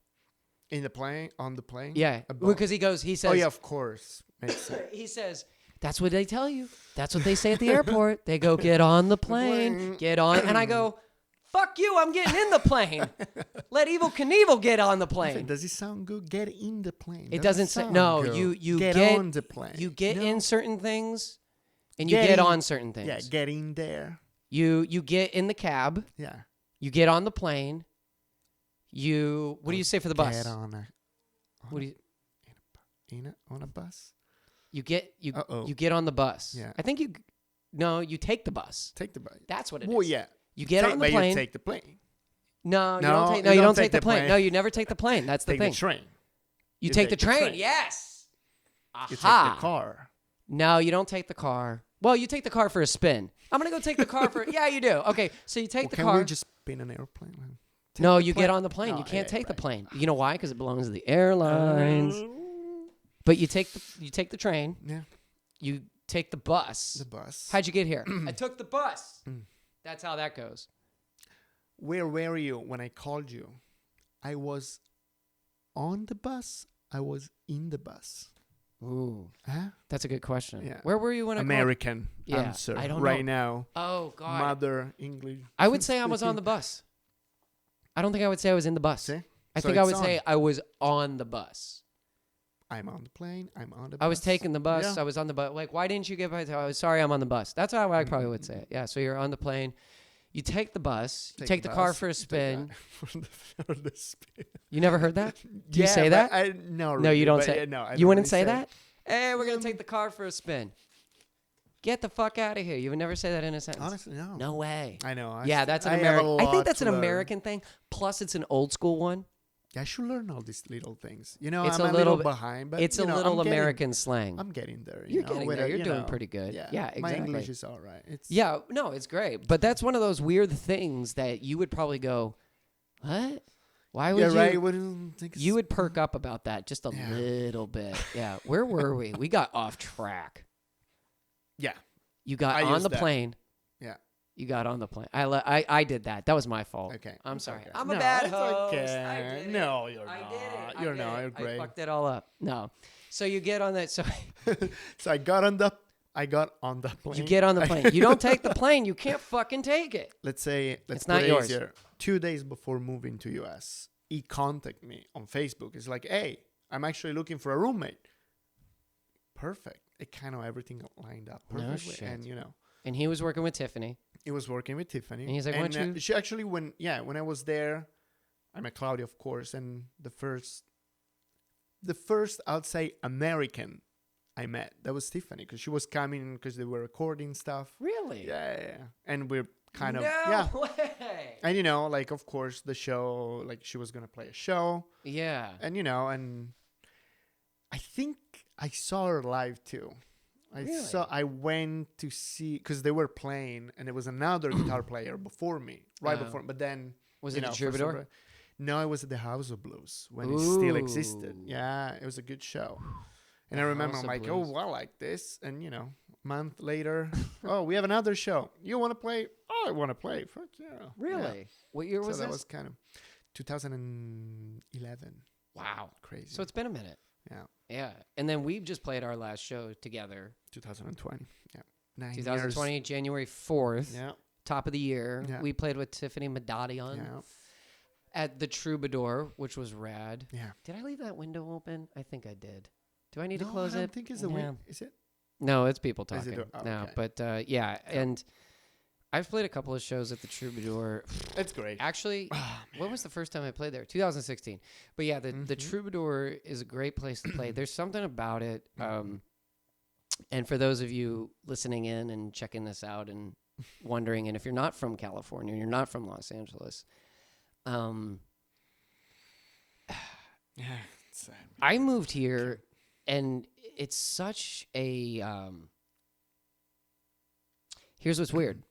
In the plane, on the plane. Yeah, Above. because he says. Oh yeah, of course. Makes sense. He says. That's what they tell you. That's what they say at the airport. They go, get on the plane. plane. Get on. And I go, fuck you. I'm getting in the plane. Let Evil Knievel get on the plane. Does it sound good? Get in the plane. It doesn't say. sound No, good. you get get on the plane. You get No. in certain things, and you Get get in- on certain things. Yeah, get in there. You get in the cab. Yeah. You get on the plane. What do you say for the bus? Get on a. What do you? On a bus. You get Uh-oh. you get on the bus. Yeah. I think you take the bus. Take the bus. That's what it is. Well, yeah. You get on the but plane. You take the plane. No, No, you you don't take the plane. No, you never take the plane. That's the Take thing. the train. You take the train. Yes. You take Aha. the car. No, you don't take the car. Well, you take the car for a spin. I'm gonna go take the car for. Yeah, you do. Okay, so you take Well, the can car. we just be in an airplane? Man? Take No, the you plane? get on the plane. Oh, You can't yeah, take the right. plane. You know why? Because it belongs to the airlines. But you take the train. Yeah. You take the bus. The bus. How'd you get here? I took the bus. That's how that goes. Where were you when I called you? I was on the bus. I was in the bus. Ooh, Huh? that's a good question. Yeah. Where were you when American Yeah, answer I don't right know. now. Oh God. Mother English. I would say I was on the bus. I don't think I would say I was in the bus. See? I So think I it's would say on. I was on the bus. I'm on the plane. I'm on the bus. I was taking the bus. Yeah. I was on the bus. Like, why didn't you get by? I was sorry, I'm on the bus. That's how I probably would say it. Yeah. So you're on the plane. You take the bus. You take the car bus, for a you take spin. that for the spin. You never heard that? Do you Yeah, say but that? no, No, you don't but, say. no, I you don't wouldn't really say that. Hey, we're gonna take the car for a spin. Get the fuck out of here. You would never say that in a sentence. Honestly, no. No way. I know. Yeah, that's an I have a American. I think lot that's to an learn. American thing. Plus, it's an old school one. I should learn all these little things. You know, It's I'm a a little little bit- behind, but It's a you know, little I'm getting- American slang. I'm getting there. You're know, getting with there. it, You're you doing know. pretty good. Yeah, Yeah, My exactly. English is all right. It's Yeah, no, it's great. But that's one of those weird things that you would probably go, what? Why would yeah, you? right. Wouldn't think You would perk up about that just a Yeah. little bit. Yeah. Where were we? We got off track. Yeah, You got I on used the that. plane. yeah. You got on the plane. I did that. That was my fault. Okay. I'm it's sorry. okay. I'm a No, bad it's host. Okay. I did it. No, you're I not. did it. You're not. You're I great. fucked it all up. No. So you get on that. So So I got on the I got on the plane. You get on the plane. You don't take the plane. You can't fucking take it. Let's It's not put it yours. easier. 2 days before moving to US, he contacted me on Facebook. It's like, hey, I'm actually looking for a roommate. Perfect. It kind of everything lined up No perfectly. shit. And, And he was working with Tiffany. he was working with Tiffany. And he's like, why don't you- she actually, when I was there, I met Claudia, of course. And the first, I'd say, American I met, that was Tiffany. Because she was coming because they were recording stuff. Really? Yeah. And we're kind of, No way. And, like, of course, the show, like, she was going to play a show. Yeah. And, and I think I saw her live, too. Really? I went to see, because they were playing, and there was another guitar player before me, before. But then, Was it the for Troubadour? No, it was at the House of Blues when it still existed. Ooh. Yeah, it was a good show. And I The remember House I'm of like, Blues. oh, I like this. And, a month later, oh, we have another show. You want to play? Oh, I want to play. Fuck yeah. Really? Yeah. What year was So that this? was kind of 2011. Wow. Crazy. So it's been a minute. Yeah. Yeah. And then we've just played our last show together. 2020. Yeah. 9 2020, January 4th. years. Yeah. Top of the year. Yeah. We played with Tiffany Madadian Yeah. at the Troubadour, which was rad. Yeah. Did I leave that window open? I think I did. Do I need to No, close I it? don't think it's the Yeah. win. Is it? No, it's people Is it talking. oh, No, okay. but yeah, and I've played a couple of shows at the Troubadour. It's great. Actually, Ah, when was the first time I played there? 2016. But yeah, the Mhm. Troubadour is a great place to play. There's something about it. And for those of you listening in and checking this out and wondering, and if you're not from California, you're not from Los Angeles, Yeah. It's sad. I moved here, and it's such a. Here's what's weird.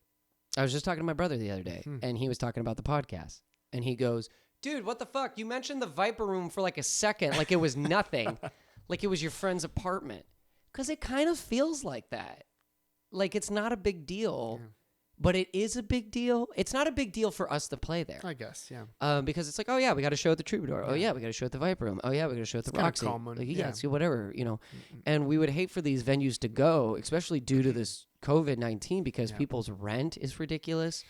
I was just talking to my brother the other day, and he was talking about the podcast, and he goes, "Dude, what the fuck? You mentioned the Viper Room for like a second, like it was nothing, like it was your friend's apartment, because it kind of feels like that. Like it's not a big deal." Yeah. But it is a big deal. It's not a big deal for us to play there. I guess, yeah. Because it's like, oh, yeah, we got a show at the Troubadour. Oh, Yeah. yeah, we got a show at the Viper Room. Oh, yeah, we got a show at the It's kinda Roxy. common, Like, yeah. see, whatever, Mm-mm. And we would hate for these venues to go, especially due to this COVID-19, because Yeah. people's rent is ridiculous.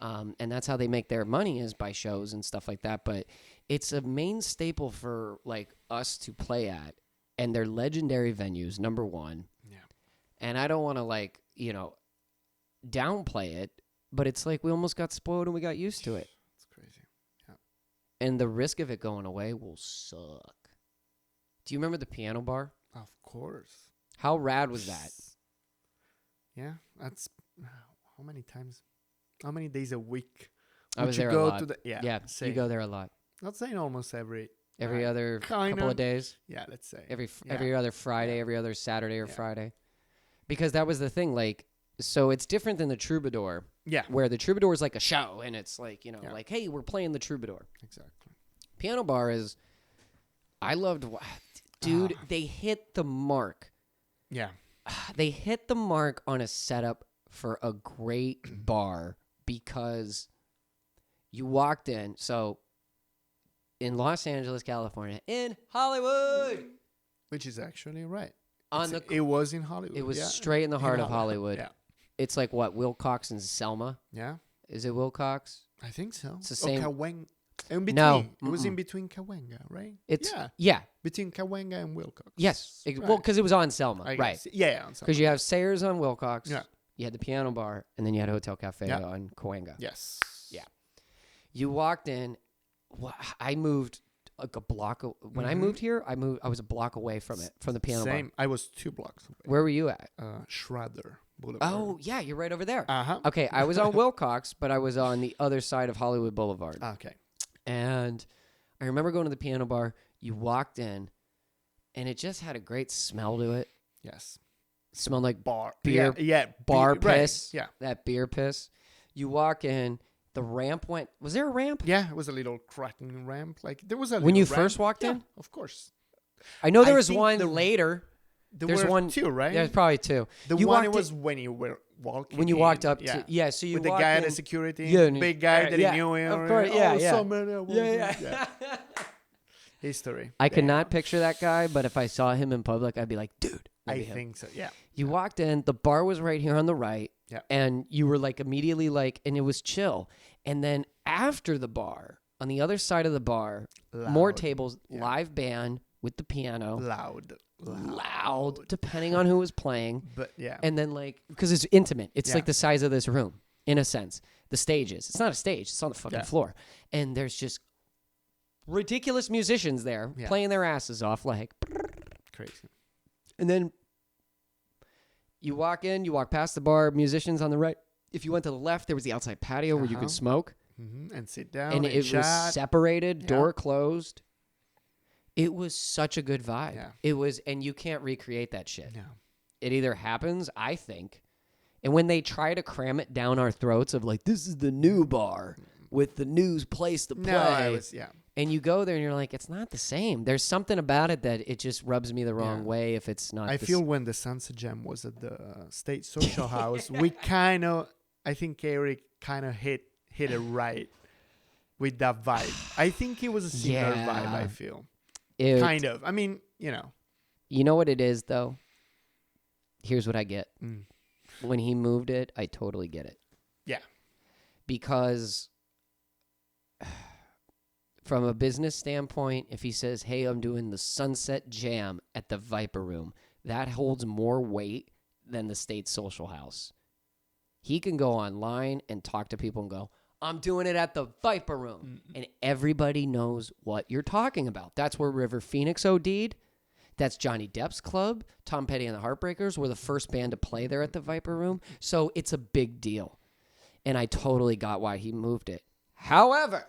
And that's how they make their money is by shows and stuff like that. But it's a main staple for, like, us to play at. And they're legendary venues, number one. Yeah. And I don't want to, like, downplay it. But it's like we almost got spoiled and we got used to it. It's crazy. And the risk of it going away will suck. Do you remember the piano bar? Of course. How rad was that? Yeah. That's how many times? How many days a week? I was you there go a lot. to the Yeah, same. you go there a lot. Not saying almost every Other kind couple of days. Yeah, let's say. Every Yeah. other Friday, Yeah. every other Saturday or Yeah. Friday. Because that was the thing. Like, so it's different than the Troubadour, Yeah. where the Troubadour is like a show. And it's like, Yeah. like, hey, we're playing the Troubadour. Exactly. Piano bar is, I loved, dude, Ah. they hit the mark. Yeah. They hit the mark on a setup for a great bar because you walked in. So in Los Angeles, California, in Hollywood, Which is actually right. on It was in Hollywood. it was yeah. straight in the heart In of Hollywood. Yeah. It's like what, Wilcox and Selma? Yeah. Is it Wilcox? I think so. It's the same- In between. No, It was in mm-mm. between Cahuenga, right? It's yeah. yeah, Between Cahuenga and Wilcox. yes. Right. Well, because it was on Selma, I right? guess. Yeah. on some- Because you have Sayers on Wilcox, Yeah. you had the piano bar, and then you had Hotel Cafe Yeah. on Cahuenga. Yes. Yeah. You walked in. I moved like a block. When I Mhm. moved here, I was a block away from it, from the piano Same. bar. I was 2 blocks away. Where were you at? Schroeder Boulevard. Oh, yeah, you're right over there. Uh-huh. Okay, I was on Wilcox, but I was on the other side of Hollywood Boulevard. Okay. And I remember going to the piano bar. You walked in, and it just had a great smell to it. Yes. Smelled like Bar. Beer- Yeah. bar right. piss. Yeah. That beer piss. You walk in, the ramp went. Was there a ramp? Yeah. It was a little cracking ramp. Like there was a When you little ramp. first walked Yeah, in? of course. I know there I was think one the- later. There There's were one 2, right? There's probably 2. The you one walked was in- when you were walking. When you walked in, up to so you with the walked guy at in, the security, Yeah, big guy that yeah, he knew him. of course, yeah, yeah. So many of them. yeah. History. I could Damn. not picture that guy, but if I saw him in public, I'd be like, dude, Maybe I him. think so. Yeah. You walked in, the bar was right here on the right, Yeah. and you were like immediately like, and it was chill. And then after the bar, on the other side of the bar, more Loud. tables, Yeah. live band with the piano, Loud. depending on who was playing. But yeah. And then like, because it's intimate, it's Yeah. like the size of this room, in a sense. The stage is. It's not a stage, it's on the fucking Yeah. floor. And there's just ridiculous musicians there Yeah. playing their asses off, like, Crazy. and then you walk in, you walk past the bar, musicians on the right. If you went to the left, there was the outside patio where you Uh-huh. could smoke. And sit down And and it chat. was separated, Yeah. door closed. It was such a good vibe. Yeah. It was, and you can't recreate that shit. No. It either happens, I think, and when they try to cram it down our throats of like, this is the new bar with the new place to play. No, I was, yeah. And you go there and you're like, it's not the same. There's something about it that it just rubs me the wrong Yeah. way if it's not. I feel when the Sunset Jam was at the State Social House, we kind of, I think Eric kind of hit it right with that vibe. I think it was a similar vibe, I feel. Kind of. I mean, you know. You know what it is, though? Here's what I get. Mm. When he moved it, I totally get it. Yeah. Because from a business standpoint, if he says, hey, I'm doing the Sunset Jam at the Viper Room, that holds more weight than the State Social House. He can go online and talk to people and go, I'm doing it at the Viper Room. And everybody knows what you're talking about. That's where River Phoenix OD'd. That's Johnny Depp's club. Tom Petty and the Heartbreakers were the first band to play there at the Viper Room. So it's a big deal. And I totally got why he moved it. However,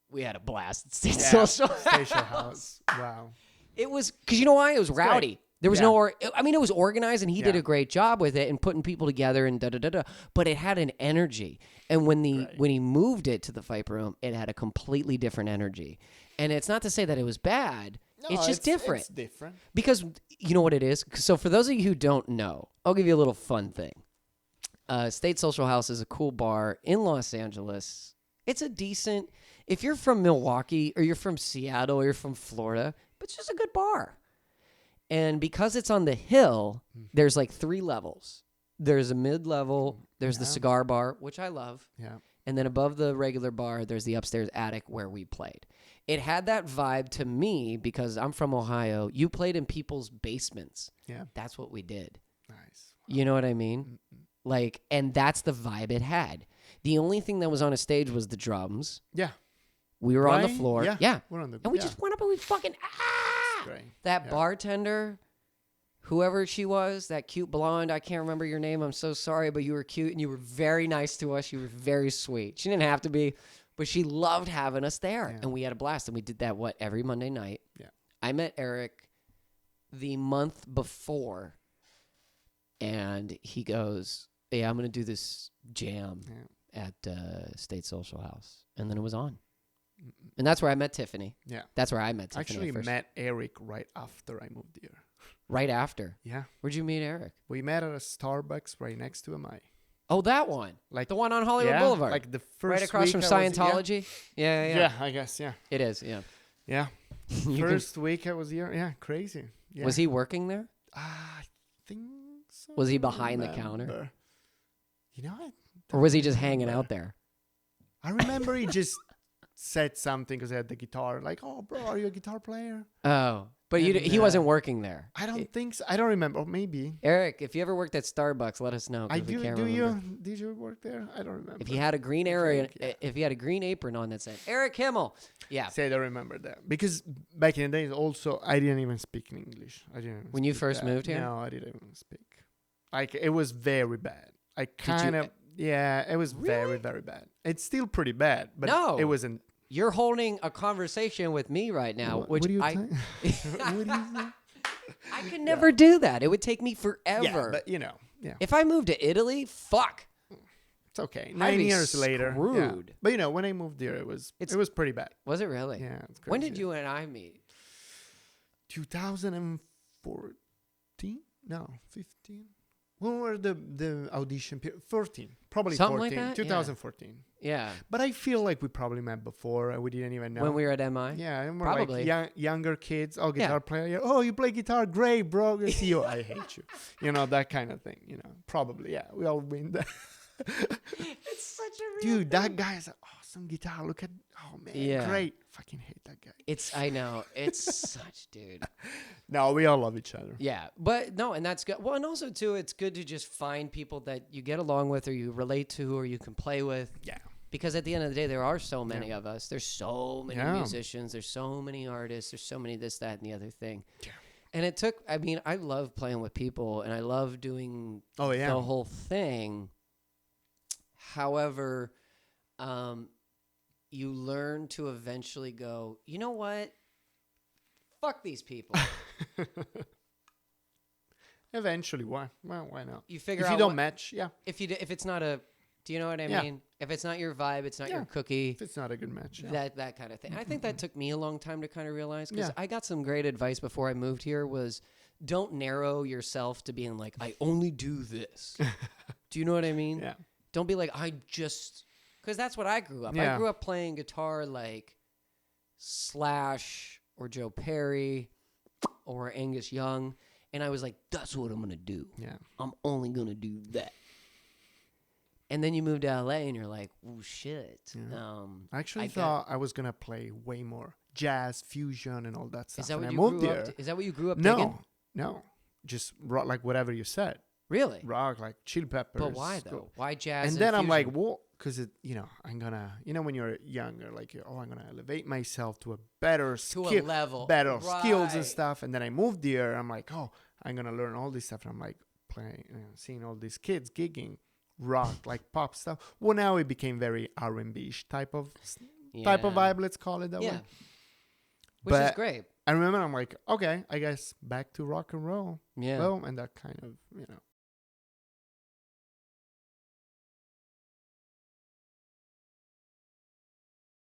we had a blast at State Social. Social House. Wow. It was, because you know why? It was rowdy. great. There was Yeah. it was organized, and he did Yeah. a great job with it and putting people together and da-da-da-da. But it had an energy. And when he moved it to the Viper Room, it had a completely different energy. And it's not to say that it was bad. No, it's just different. It's different. Because you know what it is? So for those of you who don't know, I'll give you a little fun thing. State Social House is a cool bar in Los Angeles. It's a decent, if you're from Milwaukee or you're from Seattle or you're from Florida, but it's just a good bar. And because it's on the hill, there's like 3 levels. There's a mid-level, there's the cigar bar, which I love. Yeah. And then above the regular bar, there's the upstairs attic where we played. It had that vibe to me because I'm from Ohio. You played in people's basements. Yeah. That's what we did. Nice. You know what I mean? Like, and that's the vibe it had. The only thing that was on a stage was the drums. Yeah. We were on the Right? floor. Yeah. We're on the And we just went up and we fucking, Great. that Yeah. bartender, whoever she was, that cute blonde, I can't remember your name. I'm so sorry, but you were cute and you were very nice to us. You were very sweet. She didn't have to be, but she loved having us there. Yeah. And we had a blast. And we did that, every Monday night. Yeah. I met Eric the month before, and he goes, hey, I'm going to do this jam at State Social House. And then it was on. And that's where I met Tiffany. Yeah. That's where I met I Tiffany. actually at first. met Eric right after I moved here. Right after. Yeah. Where'd you meet Eric? We met at a Starbucks right next to MI. Oh, that one. Like The one on Hollywood yeah, Boulevard. Like the first right across week from I was- Scientology. Yeah. Yeah, I guess, yeah. It is, yeah. Yeah. You First week I was here. Yeah, crazy. can- Yeah. Was he working there? I think so. Was he I behind the remember. counter? You know, I Or was he just hanging out there? I remember he just said something because I had the guitar. Like, oh, bro, are you a guitar player? Oh. But And, he wasn't working there. I don't think so. I don't remember. Or maybe. Eric, if you ever worked at Starbucks, let us know. 'Cause I we do. can't Do remember. you? Did you work there? I don't remember. If he had a green area, yeah. if he had a green apron on that said Eric Himmel, yeah. Say I don't remember that because back in the days, also I didn't even speak in English. I didn't. Even When you speak first that. moved here? No, I didn't even speak. Like it was very bad. I you- kind of yeah, it was very very bad. It's still pretty bad, but No. it wasn't. You're holding a conversation with me right now, which what are you I saying? What do you say? I could never do that. It would take me forever. Yeah, but you know, yeah, If I moved to Italy, fuck. it's okay. I'd 9 be years later, yeah. screwed. But you know, when I moved there, it was pretty bad. Was it really? Yeah, it's crazy. When did you and I meet? 2014? No, 15. When were the audition period? 14, probably Something 14, like that? 2014. Yeah. But I feel like we probably met before and we didn't even know. When we were at MI? Yeah, and we're Probably. like younger kids. Oh, guitar Yeah. player. Oh, you play guitar? Great, bro. Good to see you. I hate you. You know, that kind of thing. You know, probably. Yeah, we all been there. It's such a real Dude, that guy has an awesome guitar. Look at, oh man, Yeah. great. Fucking hate that guy. I know. It's such, dude. No, we all love each other. Yeah. But no, and that's good. Well, and also, too, it's good to just find people that you get along with or you relate to or you can play with. Yeah. Because at the end of the day, there are so many of us. There's so many Yeah. musicians. There's so many artists. There's so many this, that, and the other thing. Yeah. And it took, I mean, I love playing with people and I love doing Oh, yeah. the whole thing. However, you learn to eventually go, you know what? Fuck these people. Eventually, why? Well, why not? You figure If out you don't what- match, yeah. if it's not a, do you know what I Yeah. mean? If it's not your vibe, it's not your Yeah. cookie. If it's not a good match, yeah. That kind of thing. I think that took me a long time to kind of realize because Yeah. I got some great advice before I moved here was don't narrow yourself to being like, I only do this. Do you know what I mean? Yeah. Don't be like, I just, because that's what I grew up. I Yeah. grew up playing guitar like Slash or Joe Perry or Angus Young. And I was like, that's what I'm going to do. Yeah. I'm only going to do that. And then you move to LA and you're like, oh, shit. Yeah. I I actually get- thought I was going to play way more jazz, fusion, and all that stuff. Is that when what I you moved grew there. up? Is that what you grew up digging? No. Just rock, like whatever you said. Really? Rock, like Chili Peppers. But why though? Why jazz? And then I'm like, fusion? well, because I'm gonna, when you're younger, like, oh, I'm gonna elevate myself to a better to skill, a level, better skills and Right. stuff. And then I moved there. I'm like, oh, I'm gonna learn all this stuff. And I'm like playing, seeing all these kids gigging, rock, like pop stuff. Well, now it became very R&B-ish type of Yeah. vibe. Let's call it that Yeah, way. which is But- great. I remember I'm like, okay, I guess back to rock and roll. Yeah. Well, and that kind of,